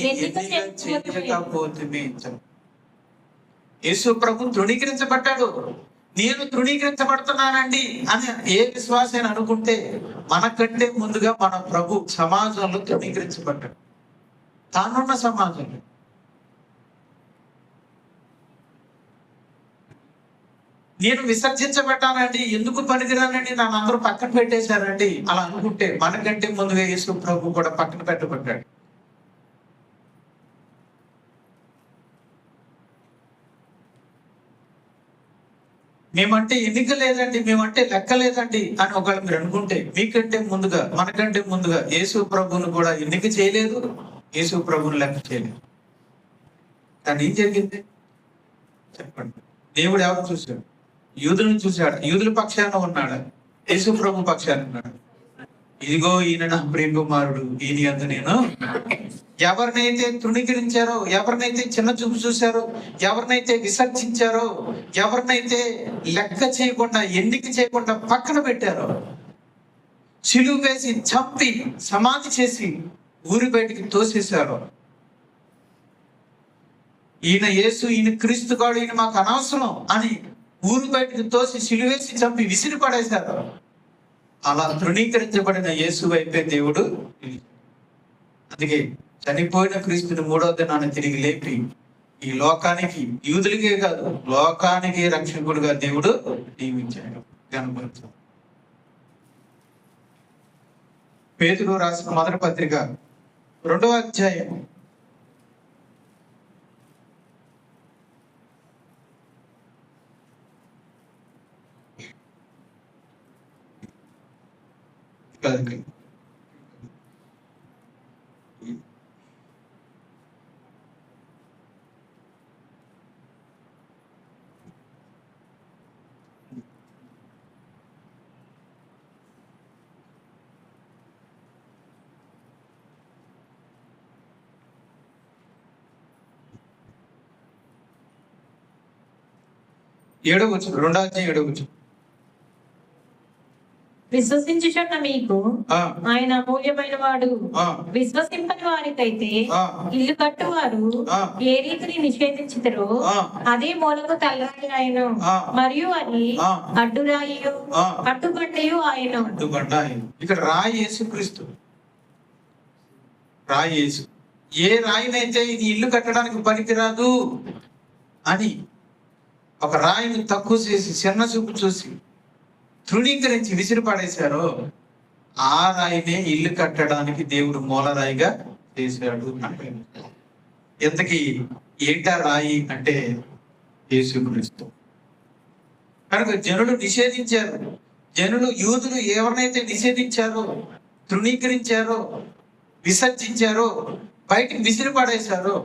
యేసు ప్రభు తృణీకరించబడ్డాడు. నేను తృణీకరించబడుతున్నానండి అని ఏ విశ్వాసైనా అనుకుంటే మనకంటే ముందుగా మన ప్రభు సమాజంలో తృణీకరించబడ్డాడు. తానున్న సమాజంలో నేను విసర్జించబడ్డానండి, ఎందుకు పనికిరానండి, నన్ను అందరూ పక్కన పెట్టేశారండి అలా అనుకుంటే మనకంటే ముందుగా యేసు ప్రభు కూడా పక్కన పెట్టబడ్డాడు. మేమంటే ఎన్నిక లేదండి, మేమంటే లెక్క లేదండి అని ఒకవేళ మీరు అనుకుంటే మీకంటే ముందుగా, మనకంటే ముందుగా యేసు ప్రభువును కూడా ఎన్నిక చేయలేదు, యేసు ప్రభువును లెక్క చేయలేదు. కానీ ఏం జరిగింది చెప్పండి? దేవుడు ఎవరు చూశాడు? యూదులను చూశాడు. యూదుల పక్షాన ఉన్నాడు, యేసు ప్రభు పక్షాన ఉన్నాడు. ఇదిగో ఈయన నా ప్రియ కుమారుడు, ఈయన యందు నేను. ఎవరినైతే తృణీకరించారో, ఎవరినైతే చిన్న చూపు చూశారో, ఎవరినైతే విసర్జించారో, ఎవరినైతే లెక్క చేయకుండా, ఎన్నిక చేయకుండా పక్కన పెట్టారో, సిలువ వేసి చంపి సమాధి చేసి ఊరి బయటికి తోసేశారో, ఈయన యేసు, ఈయన క్రీస్తుగాడు, ఈయన మాకు అనవసరం అని ఊరు బయటకు తోసి సిలువేసి చంపి విసిరి పడేశారు. అలా తృణీకరించబడిన యేసు వైపే దేవుడు. అందుకే చనిపోయిన క్రీస్తుని 3వ దినాన తిరిగి లేపి ఈ లోకానికి, యూదులకే కాదు లోకానికి రక్షకుడుగా దేవుడు నియమించాడు. కనపడుతుంది. పేతురు రాసిన మొదటి పత్రిక 2వ అధ్యాయం 2 కాదు. ఏడవ వచనం, 2వ అధ్యాయం 7వ వచనం. విశ్వసించుచున్న మీకు ఆ, ఆయన అమూల్యమైన వాడు. ఆ, విశ్వసింపని వారికైతే ఆ, ఇల్లు కట్టువారు ఆ, ఏ రీతిని నిషేధించుతారో ఆ, అదే మూలకు తలరాయి ఆయన, ఆ, మరియు అది ఆ, అడ్డురాయు ఆ, అడ్డుబండయు ఆయన. అడ్డుబండ ఆయన. ఇక్కడ రాయి యేసుక్రీస్తు. రాయి యేసు. ఏ రాయినైతే ఇది ఇల్లు కట్టడానికి పనికిరాదు అని ఒక రాయిని తక్కువ చేసి చిన్న చూపు చూసి తృణీకరించి విసిరి పడేశారో ఆ రాయినే ఇల్లు కట్టడానికి దేవుడు మూలరాయిగా చేశాడు అంటే ఎంతకి ఏంటా రాయి అంటే యేసుక్రీస్తు. కనుక జనులు నిషేధించారు. జనులు, యూదులు ఎవరినైతే నిషేధించారో, తృణీకరించారో, విసర్జించారో, బయటికి విసిరి పడేశారో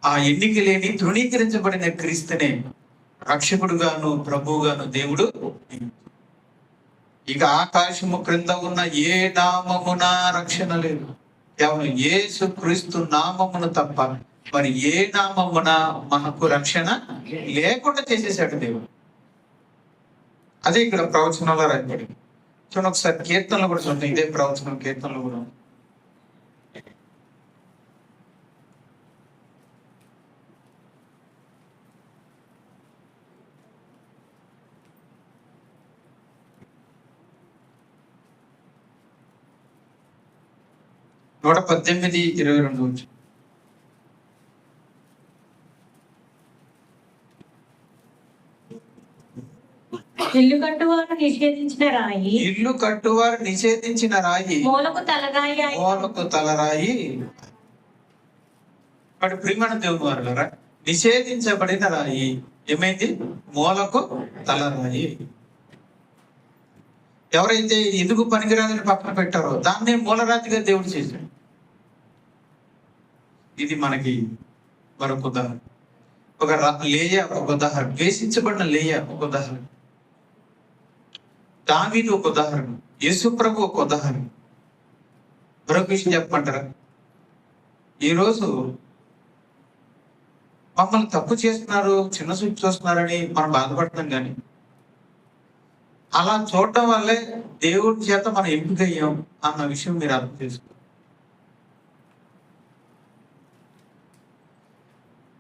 ఆ ఎన్నిక లేని తృణీకరించబడిన క్రీస్తునే రక్షకుడుగాను ప్రభువుగాను దేవుడు. ఇక ఆకాశము క్రింద ఉన్న ఏ నామమున రక్షణ లేదు, కేవలం యేసు క్రీస్తు నామమును తప్ప మరి ఏ నామమున మనకు రక్షణ లేకుండా చేసేసాడు దేవుడు. అదే ఇక్కడ ప్రవచనంలో రాయబడి. చూడండి ఒకసారి కీర్తనలు కూడా చూడండి. ఇదే ప్రవచనం కీర్తనలు కూడా. నూట 18:22. ఇల్లు కట్టువారు నిషేధించిన రాయి, ఇల్లు కట్టువారు నిషేధించిన రాయి మూలకు తలరాయి ఆయన. మూలకు తలరాయి. అటు ప్రియమైన దేవుని వారులారా, నిషేధించబడిన రాయి ఏమైంది? మూలకు తలరాయి. ఎవరైతే ఇది ఎందుకు పనికిరాదని పక్కన పెట్టారో దాన్నే మూలరాతిగా దేవుడు చేశాడు. ఇది మనకి మరొక ఉదాహరణ. ఒక లేయ ఒక ఉదాహరణ, ద్వేషించబడిన లేయ ఒక ఉదాహరణ, దావీదు ఒక ఉదాహరణ, యేసు ప్రభు ఒక ఉదాహరణ. మరొక విషయం చెప్పమంటారా? ఈరోజు మమ్మల్ని తప్పు చేస్తున్నారు, చిన్న చూపు చూస్తున్నారని మనం బాధపడుతున్నాం, కానీ అలా చూడటం వల్లే దేవుడి చేత మనం ఎంపికయ్యాం అన్న విషయం మీరు అర్థం చేసుకో.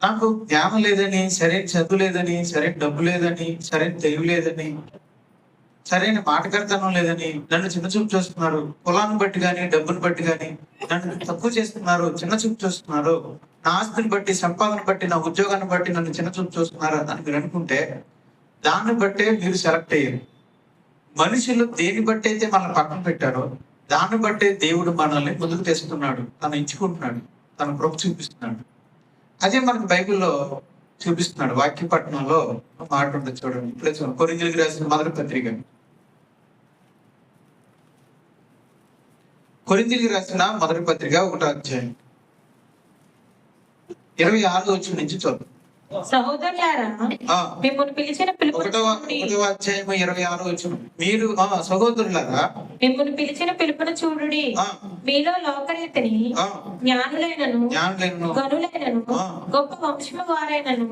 నాకు జ్ఞానం లేదని, సరైన చదువు లేదని, సరైన డబ్బు లేదని, సరైన తెలివి లేదని, సరైన మాటకర్తనం లేదని నన్ను చిన్న చూపు చూస్తున్నారు. కులాన్ని బట్టి కానీ, డబ్బుని బట్టి కానీ నన్ను తక్కువ చేస్తున్నారు, చిన్న చూపు చూస్తున్నారు. నా ఆస్తిని బట్టి, సంపాదన బట్టి, నా ఉద్యోగాన్ని బట్టి నన్ను చిన్న చూపు చూస్తున్నారు అని మీరు అనుకుంటే దాన్ని బట్టే మీరు సెలెక్ట్ అయ్యారు. మనుషులు దేని బట్టి అయితే మనల్ని పక్కన పెట్టారో దాన్ని బట్టే దేవుడు మనల్ని ముందుకు తెస్తున్నాడు, తను ఎంచుకుంటున్నాడు, తన కృప చూపిస్తున్నాడు. అదే మనకు బైబిల్లో చూపిస్తున్నాడు. వాక్యపట్నంలో మాట ఉంటుంది చూడండి. ఇప్పుడే చూడండి, కొరింథీయులకు రాసిన మొదటి పత్రిక, కొరింథీయులకు రాసిన మొదటి పత్రిక 1వ అధ్యాయం 26వ వచనం నుంచి చూద్దాం. సహోదరులారా, మిమ్మల్ని పిలిచిన పిలుపు 1వ అధ్యాయం 26వ వచనం. మీరు సహోదరులారా, మిమ్మల్ని పిలిచిన పిలుపును చూడుడి. మీలో లోకరీతిని జ్ఞానులైనను, గనులైనను, గొప్ప వంశము వారైనను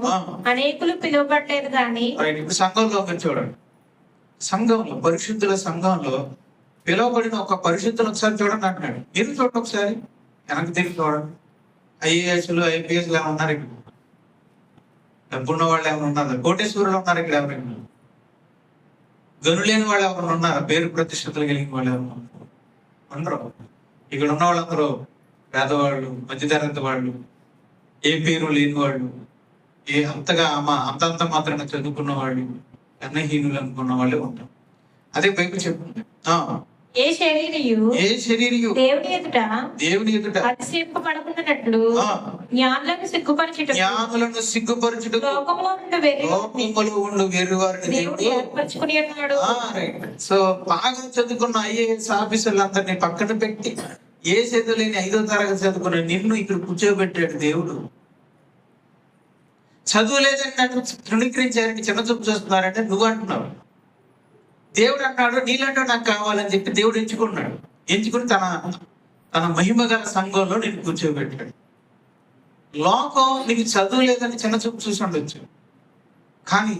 అనేకులు పిలువబడలేదు కానీ. ఇప్పుడు సంఘంలో మీరు చూడండి, సంఘంలో, పరిశుద్ధుల సంఘంలో పిలువబడిన ఒక పరిశుద్ధులు ఒకసారి చూడండి అంటున్నాడు. మీరు చూడండి ఒకసారి, వెనక్కి తిరిగి చూడండి. ఐఏఎస్లు, ఐపీఎస్లు ఏమైనా ఉన్నారు ఇక్కడ? డబ్బున్న వాళ్ళు ఏమైనా ఉన్నారు? కోటేశ్వరులు ఉన్నారు ఇక్కడ ఎవరైనా? గనులేని వాళ్ళు ఎవరైనా ఉన్నారా? పేరు ప్రతిష్టతలు కలిగిన వాళ్ళు ఎవరైనా ఉండరు. ఇక్కడ ఉన్న వాళ్ళందరూ పేదవాళ్ళు, మధ్యతరగతి వాళ్ళు, ఏ పేరు లేని వాళ్ళు, అంతగా అంతంత మాత్రంగా చదువుకున్న వాళ్ళు, అన్నహీనులు అనుకున్న వాళ్ళే ఉంటారు. అదే బైబిల్ చెప్తుంది. ఏ శరీరియు దేవుని ఎదుట అతిశయింపబడకున్నట్లు జ్ఞానులను సిగ్గుపరచుటకు లోకములో ఉండు వెర్రివారిని దేవుడు ఏర్పరచుకుని ఉన్నాడు. సో బాగా చదువుకున్న ఐఏఎస్ ఆఫీసర్లందరినీ పక్కన పెట్టి ఏ చదువు లేని 5వ తరగతి చదువుకున్న నిన్ను ఇక్కడ కూర్చోబెట్టాడు దేవుడు. చదువు లేదని నన్ను తృణీకరించారని చిన్న చూపు చూస్తున్నారంటే నువ్వు అంటున్నావు. దేవుడు అన్నాడు నీలాంటి నాకు కావాలని చెప్పి దేవుడు ఎంచుకుని తన మహిమ గల సంఘంలో నేను కూర్చోబెట్టాడు. లోకం నీకు చదువు లేదని చిన్న చూపు చూసి ఉండొచ్చు, కానీ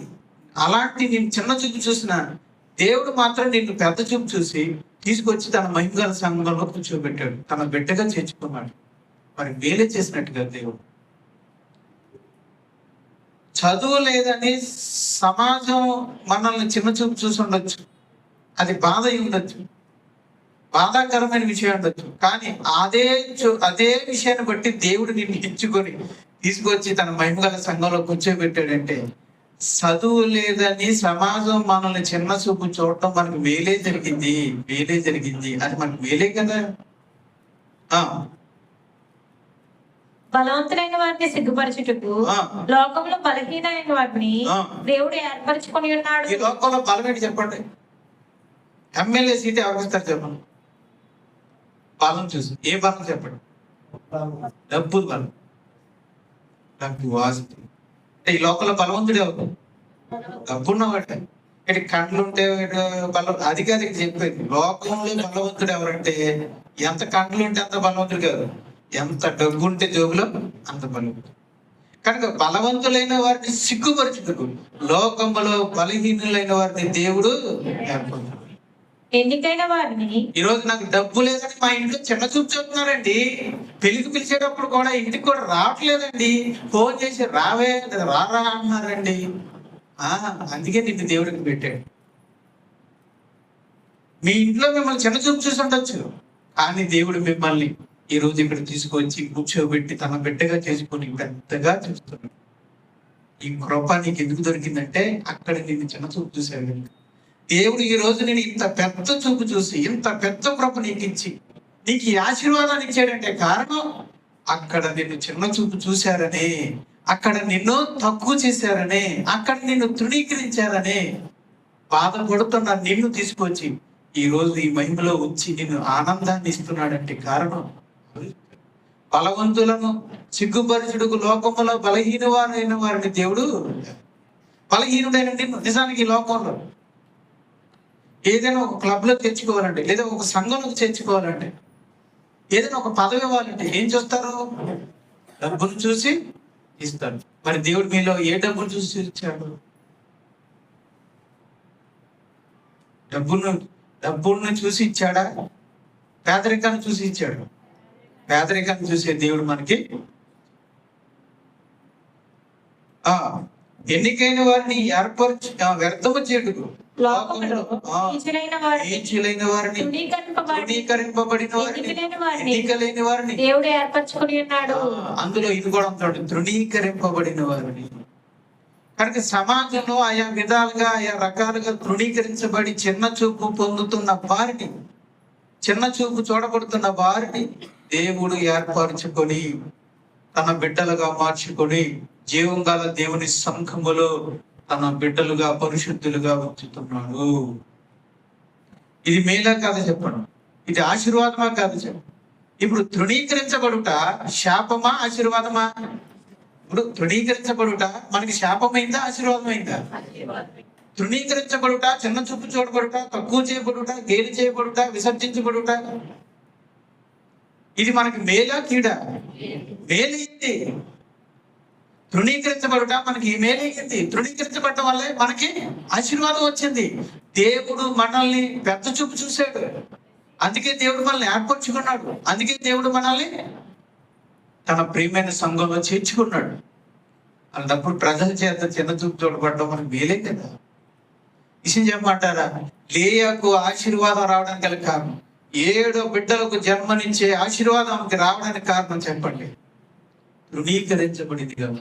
అలాంటి నేను చిన్న చూపు చూసిన దేవుడు మాత్రం నిన్ను పెద్ద చూపు చూసి తీసుకొచ్చి తన మహిమ గల సంఘంలో కూర్చోబెట్టాడు, తన బిడ్డగా చేర్చుకున్నాడు. మరి మేలే చేసినట్టుగా దేవుడు. చదువు లేదని సమాజం మనల్ని చిన్న చూపు చూసి ఉండొచ్చు, అది బాధ అయి ఉండొచ్చు, బాధాకరమైన విషయం ఉండొచ్చు, కానీ అదే విషయాన్ని బట్టి దేవుడు నిన్ను ఎంచుకొని తీసుకొచ్చి తన మహిమగల సంఘంలో కూర్చోబెట్టాడంటే చదువు లేదని సమాజం మనల్ని చిన్న చూపు చూడటం మనకు మేలే జరిగింది అది మనకు మేలే కదా. బలవంతులైన వారిని సిగ్గుపరచుటకు లోకంలో బలహీనమైన వారిని దేవుడు ఏర్పరచుకొని ఉన్నాడు. ఈ లోకంలో బలం ఏంటి చెప్పండి? ఎమ్మెల్యే సీట్ ఎవరికి ఇస్తారు చెప్పండి? బలం చూసి ఏ బలం చెప్పండి? డబ్బు బలం, డబ్బు ఆస్తి. ఈ లోకంలో బలవంతుడు ఎవరు? డబ్బున్నవాడే. ఇటు కండ్లుంటే బలం అధికారికి చెప్పేది. లోకంలో బలవంతుడు ఎవరంటే ఎంత కండ్లుంటే అంత బలవంతుడు కాదు, ఎంత డబ్బు ఉంటే జోబులో అంత బలవంతుడు. కనుక బలవంతులైన వారిని సిగ్గుపరచుటకు లోకంలో బలహీనులైన వారిని దేవుడు ఏర్పడతాడు. ఎన్నికైన వారిని ఈ రోజు నాకు డబ్బు లేదని మా ఇంట్లో చిన్న చూపు చెప్తున్నారండి. పెళ్లికి పిలిచేటప్పుడు కూడా ఇంటికి కూడా రావట్లేదండి, ఫోన్ చేసి రారా అన్నారండి. అందుకే నిన్ను దేవుడికి పెట్టాడు. మీ ఇంట్లో మిమ్మల్ని చిన్న చూపు చూసి ఉండొచ్చు, కానీ దేవుడు మిమ్మల్ని ఈ రోజు ఇక్కడ తీసుకొచ్చి కూర్చోబెట్టి తన బిడ్డగా చేసుకొని పెద్దగా చూస్తున్నాడు. ఈ కృప నీకు ఎందుకు దొరికిందంటే అక్కడ నిన్ను చిన్న చూపు చూశాడు దేవుడు. ఈ రోజు నేను ఇంత పెద్ద చూపు చూసి ఇంత పెద్ద కృప నీకు ఇచ్చి నీకు ఈ ఆశీర్వాదాన్ని ఇచ్చాడంటే కారణం అక్కడ నిన్ను చిన్న చూపు చూశారనే, అక్కడ నిన్ను తక్కువ చేశారనే, అక్కడ నిన్ను తృణీకరించారనే బాధపడుతున్న నిన్ను తీసుకొచ్చి ఈ రోజు ఈ మహిమలో ఉంచి నిన్ను ఆనందాన్ని ఇస్తున్నాడంటే కారణం బలవంతులను సిగ్గుపరచుడుకు లోకములో బలహీనమైన వారిని దేవుడు. బలహీనుడైన నిన్ను నిజానికి ఈ లోకంలో ఏదైనా ఒక క్లబ్ లో తెచ్చుకోవాలంటే, లేదా ఒక సంఘంలో చేర్చుకోవాలంటే, ఏదైనా ఒక పదవి ఇవ్వాలంటే ఏం చూస్తారు? డబ్బును చూసి ఇస్తారు. మరి దేవుడు మీలో ఏ డబ్బును చూసి ఇచ్చాడు? డబ్బును చూసి ఇచ్చాడా? పేదరికాన్ని చూసి ఇచ్చాడు. పేదరికాన్ని చూసే దేవుడు మనకి ఎన్నికైన వారిని ఏర్పరచు వ్యర్థము చేయుటకు లోకములో నీచులైన వారిని తృణీకరింపబడిన వారిని ఎన్నికలేని వారిని దేవుడు ఏర్పరచుకుని ఉన్నాడు. అందులో ఇది కూడా ఉంటాడు, తృణీకరింపబడిన వారిని. కనుక సమాజంలో ఆయా విధాలుగా ఆయా రకాలుగా తృణీకరించబడి చిన్న చూపు పొందుతున్న వారిని, చిన్న చూపు చూడబడుతున్న వారిని దేవుడు ఏర్పరచుకొని తన బిడ్డలుగా మార్చుకొని జీవం గల దేవుని సంఘములో తన బిడ్డలుగా పరిశుద్ధులుగా ఉంచుతున్నాడు. ఇది మేలా కాదు చెప్పండి, ఇది ఆశీర్వాదమా కాదు చెప్పండి. ఇప్పుడు తృణీకరించబడుట శాపమా ఆశీర్వాదమా? ఇప్పుడు తృణీకరించబడుట మనకి శాపమైందా ఆశీర్వాదమైందా? తృణీకరించబడుట, చిన్న చూపు చూడబడుట, తక్కువ చేయబడుట, గేలి చేయబడుట, విసర్జించబడుట, ఇది మనకి మేలా కీడా? మేలైంది. తృణీకరించబడుట మనకి మేలైంది. తృణీకరించబడటం వల్లే మనకి ఆశీర్వాదం వచ్చింది. దేవుడు మనల్ని పెద్ద చూపు చూశాడు, అందుకే దేవుడు మనల్ని ఏర్పరచుకున్నాడు, అందుకే దేవుడు మనల్ని తన ప్రియమైన సంఘంలో చేర్చుకున్నాడు. అలాంటప్పుడు ప్రజల చేత చిన్న చూపు చూడబడటం మనకు మేలే కదా. విషయం చెప్పమంటారా? లేయాకు ఆశీర్వాదం రావడానికి గల కారణం, 7 బిడ్డలకు జన్మనిచ్చే ఆశీర్వాదానికి రావడానికి కారణం చెప్పండి, తృణీకరించబడింది కదా.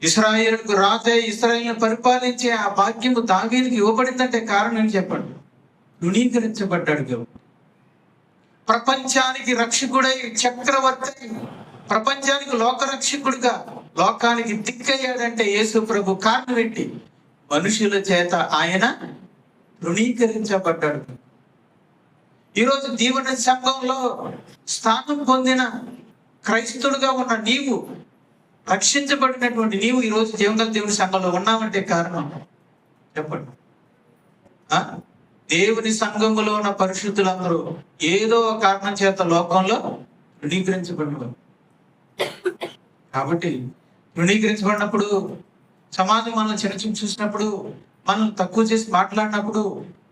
ఇశ్రాయేలుకు రాజే ఇశ్రాయేలును పరిపాలించే ఆ భాగ్యము దావీదుకి ఇవ్వబడిందంటే కారణం ఏం చెప్పండి? తృణీకరించబడ్డాడు దేవుడు. ప్రపంచానికి రక్షకుడై, చక్రవర్తి, ప్రపంచానికి లోకరక్షకుడిగా, లోకానికి దిక్కయ్యాడంటే యేసు ప్రభు. కారణం ఏంటి? మనుషుల చేత ఆయన తృణీకరించబడ్డాడు. ఈరోజు దీవెన సంఘంలో స్థానం పొందిన క్రైస్తవుడుగా ఉన్న నీవు, రక్షించబడినటువంటి నీవు ఈరోజు జీవగల దేవుని సంఘంలో ఉన్నావంటే కారణం చెప్పండి. దేవుని సంఘములో ఉన్న పరిశుద్ధులందరూ ఏదో ఒక కారణం చేత లోకంలో తృణీకరించబడినవారు. కాబట్టి తృణీకరించబడినప్పుడు, సమాజం మనం చిన్నచూపు చూసినప్పుడు, మనం తక్కువ చేసి మాట్లాడినప్పుడు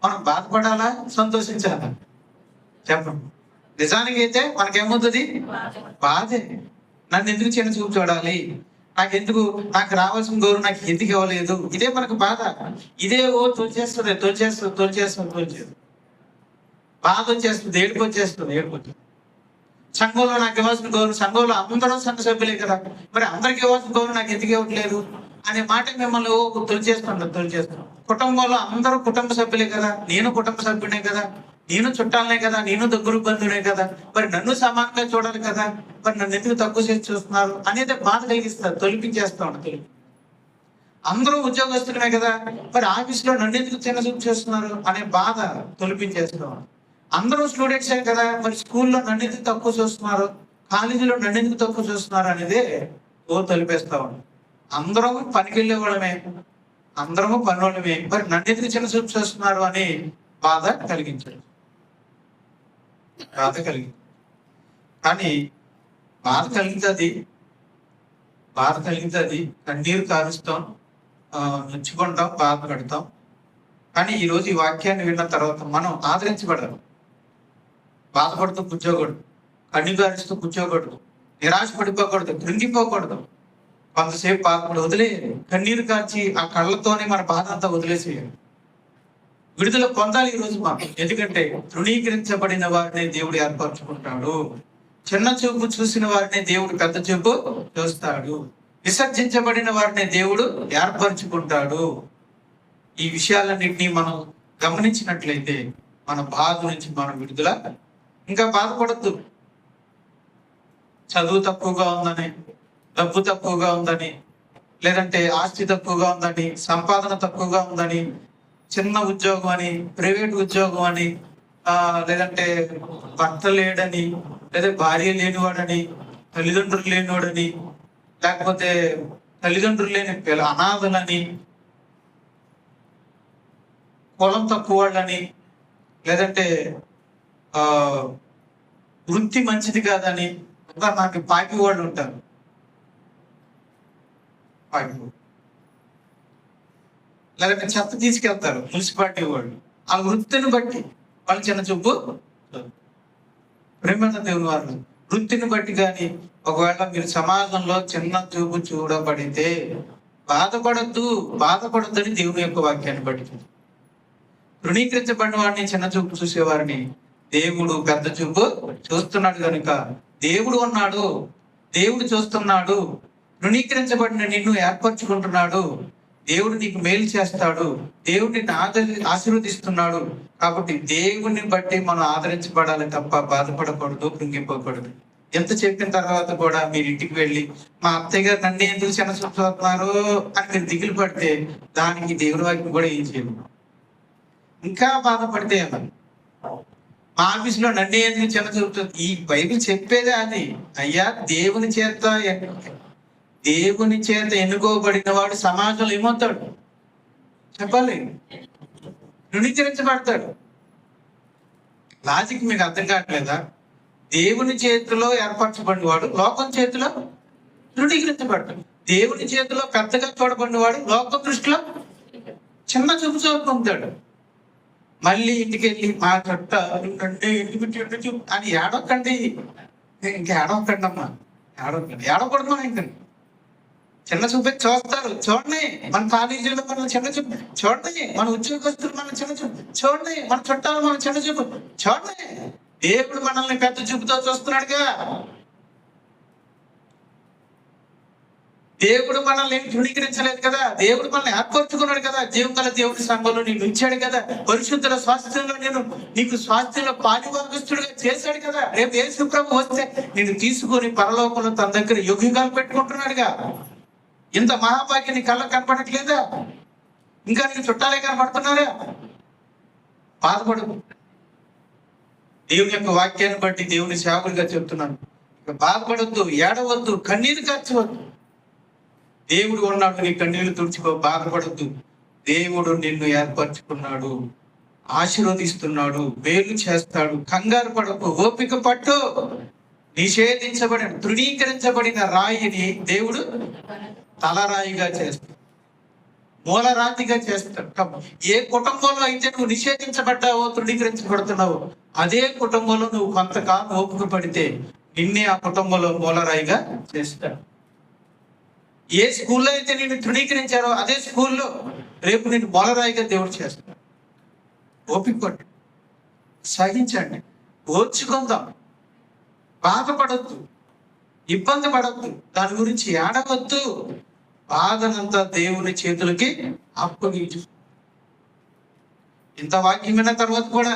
మనం బాధపడాలా, సంతోషించాలా? చెప్పండి. నిజానికి అయితే మనకేమవుతుంది? బాధే. నన్ను ఎందుకు చిన్న చూపు చూడాలి, నాకు రావాల్సిన గౌరవం నాకు ఎందుకు ఇవ్వలేదు, ఇదే మనకు బాధ. ఇదే తోచేస్తుంది. బాధ వచ్చేస్తుంది, ఏడుపు వచ్చేస్తుంది. సంఘంలో నాకు ఇవ్వాల్సిన గౌరవం, సంఘంలో అందరూ సంఘ సభ్యులే కదా, మరి అందరికి ఇవ్వాల్సిన గౌరవం నాకు ఎందుకు ఇవ్వట్లేదు అనే మాట మిమ్మల్ని తొలిచేస్తాం. కుటుంబంలో అందరూ కుటుంబ సభ్యులే కదా, నేను కుటుంబ సభ్యుడే కదా, నేను చుట్టాలనే కదా, నేను దగ్గర బంధువునే కదా, మరి నన్ను సమానంగా చూడాలి కదా, మరి నన్ను ఎందుకు తక్కువ చేసి చూస్తున్నారు అనేది బాధ కలిగిస్తారు, తొలిపించేస్తా ఉంటారు. అందరూ ఉద్యోగస్తులమే కదా, మరి ఆఫీసులో నన్ను ఎందుకు చిన్న చూపు చేస్తున్నారు అనే బాధ తొలిపించేస్తాం. అందరూ స్టూడెంట్సే కదా, మరి స్కూల్లో నన్ను ఎందుకు తక్కువ చూస్తున్నారు, కాలేజీలో నన్ను ఎందుకు తక్కువ చూస్తున్నారు అనేది తొలిపేస్తా ఉంటాం. అందరము పనికి వెళ్ళే వాళ్ళమే, అందరము పని వాళ్ళమే, మరి నన్ను ఎందుకు చిన్న చూపు చేస్తున్నారు అని బాధ కలిగించారు. కానీ బాధ కలిగింది, కన్నీరు కారుస్తాం, నొచ్చుకుంటాం, బాధపడతాం. కానీ ఈరోజు ఈ వాక్యాన్ని విన్న తర్వాత మనం ఆదరించబడరు. బాధపడుతూ కూర్చోకూడదు, కన్నీరు కారుస్తూ కూర్చోకూడదు, నిరాశ పడిపోకూడదు, కృంగిపోకూడదు. కొంతసేపు బాధపడి వదిలేయాలి, కన్నీరు కార్చి ఆ కళ్ళతోనే మన బాధ అంతా వదిలేసేయాలి. విడుదల పొందాలి ఈరోజు మనం. ఎందుకంటే తృణీకరించబడిన వారిని దేవుడు ఏర్పరచుకుంటాడు, చిన్న చూపు చూసిన వారిని దేవుడు పెద్ద చూపు చూస్తాడు, విసర్జించబడిన వారిని దేవుడు ఏర్పరచుకుంటాడు. ఈ విషయాలన్నింటినీ మనం గమనించినట్లయితే మన బాధ నుంచి మనం విడుదల. ఇంకా బాధపడద్దు. చదువు తక్కువగా ఉందని, డబ్బు తక్కువగా ఉందని, లేదంటే ఆస్తి తక్కువగా ఉందని, సంపాదన తక్కువగా ఉందని, చిన్న ఉద్యోగం అని, ప్రైవేట్ ఉద్యోగం అని, లేదంటే భర్త లేడని, లేదా భార్య లేనివాడని, తల్లిదండ్రులు లేనివాడని, లేకపోతే తల్లిదండ్రులు లేని అనాథలని, పొలం తక్కువ వాళ్ళని, లేదంటే వృత్తి మంచిది కాదని, నాకు పాకి వాళ్ళు ఉంటారు. లేదంటే చెత్త తీసుకెళ్తారు మున్సిపాలిటీ వాళ్ళు, ఆ వృత్తిని బట్టి వాళ్ళు చిన్న చూపు. ప్రేమైన దేవుని వారు, వృత్తిని బట్టి కానీ ఒకవేళ మీరు సమాజంలో చిన్న చూపు చూడబడితే బాధపడద్దని దేవుని యొక్క వాక్యాన్ని బట్టి. తృణీకరించబడిన వాడిని, చిన్న చూపు చూసేవారిని దేవుడు పెద్ద చూపు చూస్తున్నాడు. కనుక దేవుడు ఉన్నాడు, దేవుడు చూస్తున్నాడు, తృణీకరించబడిన నిన్ను ఏర్పరచుకుంటున్నాడు, దేవుడు నీకు మేలు చేస్తాడు, దేవుడు నిన్ను ఆశీర్వదిస్తున్నాడు. కాబట్టి దేవుని బట్టి మనం ఆదరించబడాలి తప్ప బాధపడకూడదు, కృంగిపోకూడదు. ఎంత చెప్పిన తర్వాత కూడా మీరు ఇంటికి వెళ్ళి మా అత్తయ్య గారు నన్ను ఎందుకు చిన్న చూస్తున్నారు అని మీరు దిగులు పడితే దానికి దేవుడి వాక్యం కూడా ఏం చేయదు. ఇంకా బాధపడితే అలా మా ఆఫీసులో నన్ను ఎందుకు చిన్న చూపుతుంది, ఈ బైబిల్ చెప్పేదే అది. అయ్యా దేవుని చేత ఎన్నుకోబడిన వాడు సమాజంలో ఏమవుతాడు చెప్పాలి? తృణీకరించబడతాడు. లాజిక్ మీకు అర్థం కావట్లేదా? దేవుని చేతిలో ఏర్పరచబడిన వాడు లోకం చేతిలో తృణీకరించబడతాడు. దేవుని చేతిలో పెద్దగా చూడబడిన వాడు లోకం దృష్టిలో చిన్న చూపు చూపుతాడు. మళ్ళీ ఇంటికి వెళ్ళి మా చుట్ట ఇంటికి అని ఏడవకండి, ఇంకా ఏడవకండి అమ్మా, ఏడవకూడదు. ఇంకా చిన్న చూపే చూస్తారు. చూడండి, మన కాలేజీలో మనం చిన్న చూపు చూడండి, మన ఉద్యోగస్తులు మన చిన్న చూపు చూడండి, మన చుట్టాలు మన చిన్న చూపు చూడండి. దేవుడు మనల్ని పెద్ద చూపుతో చూస్తున్నాడుగా. దేవుడు మనల్ని ఏం తృణీకరించలేదు కదా, దేవుడు మనల్ని ఏర్పరచుకున్నాడు కదా, జీవగల దేవుడి సంఘంలో నేను ఉంచాడు కదా, పరిశుద్ధుల స్వాస్థ్యంలో నీకు స్వాస్థ్యంలో పాలిభాగస్తుడిగా చేశాడు కదా. రేపు యేసు ప్రభు వస్తే నేను తీసుకొని పరలోకంలో తన దగ్గర యుగాలు పెట్టుకుంటున్నాడుగా. ఇంత మహాభాగ్యం నీ కళ్ళకు కనపడట్లేదా? ఇంకా నీకు చుట్టాలే కనపడుతున్నారా? బాధపడు. దేవుని యొక్క వాక్యాన్ని బట్టి దేవుని సేవకుడిగా చెప్తున్నాను, ఇక బాధపడొద్దు, ఏడవద్దు, కన్నీరు కార్చవద్దు. దేవుడు ఉన్నాడు, నీ కన్నీళ్లు తుడుచుకో, బాధపడద్దు. దేవుడు నిన్ను ఏర్పరచుకున్నాడు, ఆశీర్వదిస్తున్నాడు, మేలు చేస్తాడు. కంగారు పడకు, ఓపిక పట్టు. నిషేధించబడిన తృణీకరించబడిన రాయిని దేవుడు తలరాయిగా చేస్తాడు, మూలరాతిగా చేస్తాడు. ఏ కుటుంబంలో అయితే నువ్వు నిషేధించబడ్డావో, తృణీకరించబడుతున్నావో, అదే కుటుంబంలో నువ్వు కొంతకాలం ఓపిక పడితే నిన్నే ఆ కుటుంబంలో మూలరాయిగా చేస్తాడు. ఏ స్కూల్లో అయితే నేను తృణీకరించారో అదే స్కూల్లో రేపు నేను మూలరాయిగా దేవుడు చేస్తాడు. ఓపిక పట్టు, సహించండి, ఓర్చుకుందాం. బాధపడద్దు, ఇబ్బంది పడద్దు, దాని గురించి ఏడవద్దు. బాధనంతా దేవుని చేతులకి అప్పగించు. ఇంత వాక్యం విన్న తర్వాత కూడా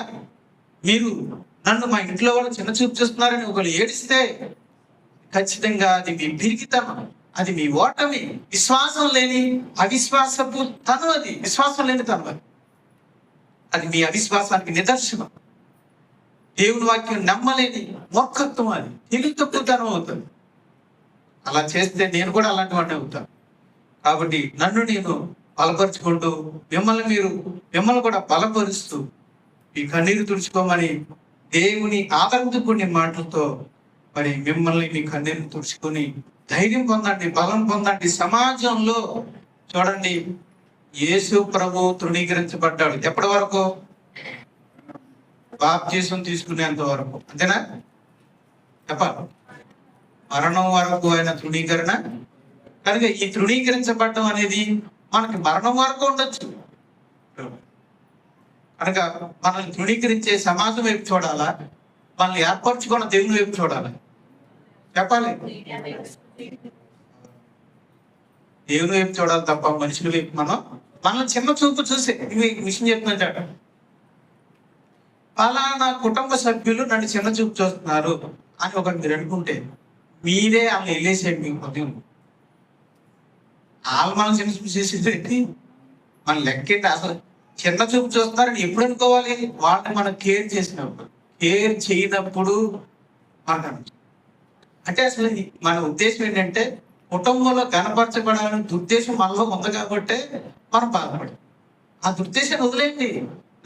మీరు నన్ను మా ఇంట్లో వాళ్ళు చిన్న చూపు చేస్తున్నారని ఒకళ్ళు ఏడిస్తే ఖచ్చితంగా అది మీ పిరికితనం, అది మీ ఓటమి. విశ్వాసం లేని అవిశ్వాసపు తను, అది విశ్వాసం లేని తను, అది మీ అవిశ్వాసానికి నిదర్శనం. దేవుని వాక్యం నమ్మలేని మూర్ఖత్వం, అది తెలివి తక్కువతనం అవుతుంది. అలా చేస్తే నేను కూడా అలాంటి వాడిని అవుతాను. కాబట్టి నన్ను నేను బలపరుచుకుంటూ మిమ్మల్ని కూడా బలపరుస్తూ ఈ కన్నీరు తుడుచుకోమని దేవుని ఆదరించుకునే మాటలతో మరి మిమ్మల్ని మీ కన్నీరు తుడుచుకొని ధైర్యం పొందండి, బలం పొందండి. సమాజంలో చూడండి, యేసు ప్రభు తృణీకరించబడ్డాడు ఎప్పటి వరకు? బాప్తిసం తీసుకునేంత వరకు, అంతేనా? చెప్పాలి, మరణం వరకు ఆయన తృణీకరణ. కనుక ఈ తృణీకరించబడడం అనేది మనకి మరణం వరకు ఉండొచ్చు. కనుక మనల్ని తృణీకరించే సమాజం వైపు చూడాలా, మనల్ని ఏర్పరచుకున్న దేవుని వైపు చూడాలా? చెప్పాలి, దేవుని వైపు చూడాలి తప్ప మనుషుల వైపు మనల్ని చిన్న చూపు చూసే విషయం చెప్తున్నా. ఫలానా కుటుంబ సభ్యులు నన్ను చిన్న చూపు చూస్తున్నారు అని ఒక మీరు అనుకుంటే మీరే వాళ్ళని వెళ్ళేసేయండి. మీకు ఉదయం వాళ్ళు మనం చిన్న చూపు చేసేది మన లెక్కేంటి? అసలు చిన్న చూపు చూస్తున్నారని ఎప్పుడు అనుకోవాలి? వాళ్ళని మనం కేర్ చేసినప్పుడు. కేర్ చేయనప్పుడు మనకు అంటే అసలు మన ఉద్దేశం ఏంటంటే కుటుంబంలో కనపరచబడాలని దుర్దేశం మనలో ఉంది కాబట్టి మనం బాధపడాలి. ఆ దుర్దేశాన్ని వదిలేండి.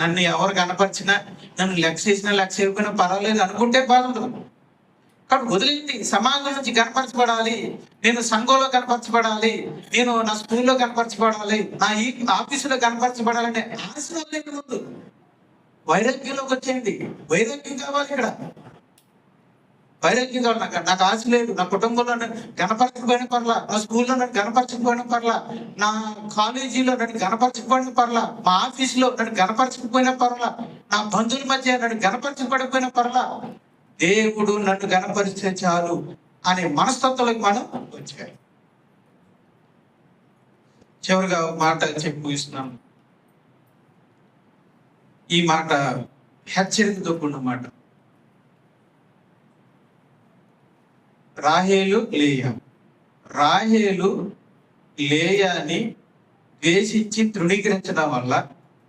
నన్ను ఎవరు కనపరిచినా, నన్ను లెక్క చేయకపోయినా పర్వాలేదు అనుకుంటే బాధ ఉండదు. కాబట్టి వదిలేండి. సమాజం నుంచి కనపరచబడాలి, నేను సంఘంలో కనపరచబడాలి, నేను నా స్కూల్లో కనపరచబడాలి, నా ఈ ఆఫీసులో కనపరచబడాలనే ఆశ వదిలేండి. ముందు వైరాగ్యంలోకి వచ్చేయండి. వైరాగ్యం కావాలి. ఇక్కడ వైరాగ్యం కావాలి. నాకు ఆశ లేదు. నా కుటుంబంలో నన్ను కనపరచకపోయిన పర్లా, నా స్కూల్లో నన్ను కనపరచకపోయిన పర్లా, నా కాలేజీలో నన్ను కనపరచకపోయిన పర్లా, మా ఆఫీసులో నన్ను కనపరచకపోయినా పర్లా, నా బంధువుల మధ్య నన్ను కనపరచకపోయిన పర్లా, దేవుడు నన్ను కనపరిస్తే చాలు అనే మనస్తత్వంలోకి మనం వచ్చాయి. చివరిగా మాట చెప్పి ముగిస్తున్నాను. ఈ మాట హెచ్చరికతో కూడిన మాట. రాహేలు లేయాని ద్వేషించి తృణీకరించడం వల్ల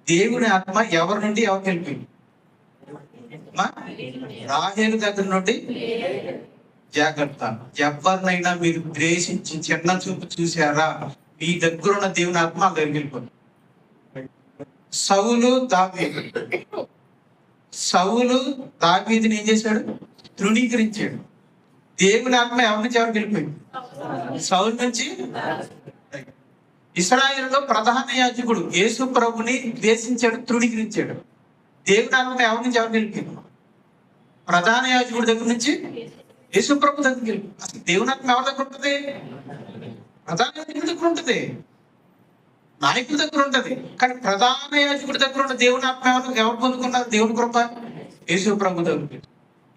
దేవుని ఆత్మ ఎవరి నుండి ఎవరికి వెళ్ళిపోయింది? రాహేలు దగ్గర నుండి. జాగ్రత్త, ఎవరినైనా మీరు ద్వేషించి చిన్న చూపు చూసారా, మీ దగ్గర ఉన్న దేవుని ఆత్మ దగ్గరికి వెళ్ళిపోయింది. సౌలు దావీదుని ఏం చేశాడు? తృణీకరించాడు. దేవుని ఆత్మ ఎవరి నుంచి ఎవరికి వెళ్ళిపోయింది? సౌలు నుంచి. ఇశ్రాయేలులో ప్రధాన యాజకుడు యేసు ప్రభుని ద్వేషించాడు, తృణీకరించాడు. దేవుని ఆత్మ ఎవరి నుంచి ఎవరికి వెళ్ళిపోయింది? ప్రధాన యాజకుడి దగ్గర నుంచి యేసు ప్రభు దగ్గరికి వెళ్ళిపోయింది. అసలు దేవుని ఆత్మ ఎవరి దగ్గర ఉంటుంది? ప్రధాన యాజకుడి దగ్గర ఉంటుంది, నాయకుడి దగ్గర ఉంటది. కానీ ప్రధాన యాజకుడి దగ్గర ఉన్న దేవుని ఆత్మ ఎవరు పొందుకున్నారు? దేవుని కృప యేసు ప్రభు దగ్గర.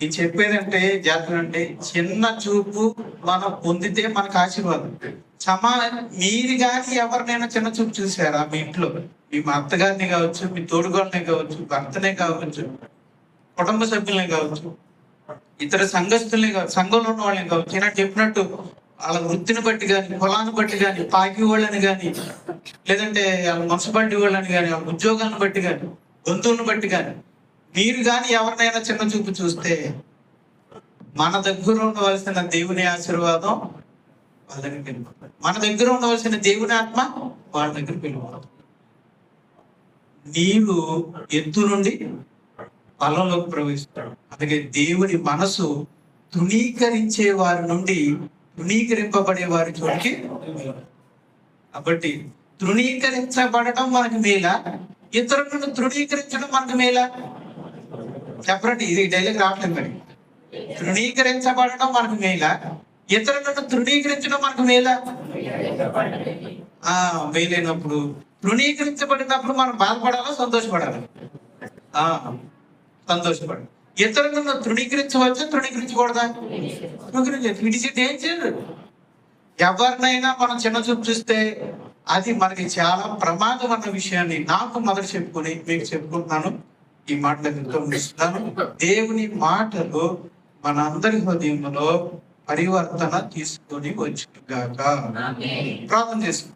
ఇది చెప్పేదంటే జాగ్రత్త, అంటే చిన్న చూపు మనం పొందితే మనకు ఆశీర్వాదం, సమా మీరు కానీ ఎవరినైనా చిన్న చూపు చూసారా? మీ ఇంట్లో మీ అత్తగారిని కావచ్చు, మీ తోడుగోళ్ళని కావచ్చు, భర్తనే కావచ్చు, కుటుంబ సభ్యులనే కావచ్చు, ఇతర సంఘస్థుల్ని కావచ్చు, సంఘంలో ఉన్న వాళ్ళని కావచ్చు. ఇలా చెప్పినట్టు వాళ్ళ వృత్తిని బట్టి కానీ, కులాన్ని బట్టి కానీ, పాకి వాళ్ళని కానీ, లేదంటే వాళ్ళ మున్సిపాలిటీ వాళ్ళని కానీ, వాళ్ళ ఉద్యోగాన్ని బట్టి కానీ, బంధువులను బట్టి కానీ మీరు కానీ ఎవరినైనా చిన్న చూపు చూస్తే మన దగ్గర ఉండవలసిన దేవుని ఆశీర్వాదం వాళ్ళ దగ్గరికి వెళ్ళిపోతాడు. మన దగ్గర ఉండవలసిన దేవుని ఆత్మ వాళ్ళ దగ్గరికి వెళ్ళిపోతాడు. నీవు ఎత్తు నుండి పొలంలోకి ప్రవేశిస్తాడు. అందుకే దేవుని మనసు తృణీకరించే వారి నుండి తృణీకరింపబడే వారి చోటికి. కాబట్టి తృణీకరించబడటం మనకు మేలా, ఇతరులను తృణీకరించడం మనకు మేలా? చెప్పండి, ఇది డైలాగ్ రావట్లేదు. మరి తృణీకరించబడటం మనకు మేలా, ఇతరులను తృణీకరించడం మనకు మేలా? మేలైనప్పుడు తృణీకరించబడినప్పుడు మనం బాధపడాలా, సంతోషపడాలి? సంతోషపడాలి. ఇతరులను తృణీకరించవచ్చా, తృణీకరించకూడదా? డేంజర్. ఎవరినైనా మనం చిన్న చూపు చూస్తే అది మనకి చాలా ప్రమాదం అన్న విషయాన్ని నాకు మొదటి చెప్పుకొని మీకు చెప్పుకుంటున్నాను. ఈ మాటలు ముగిస్తున్నాను. దేవుని మాటలు మన అందరి హృదయంలో పరివర్తన తీసుకొని వచ్చుగాక. ప్రార్థన చేసుకుంటాం.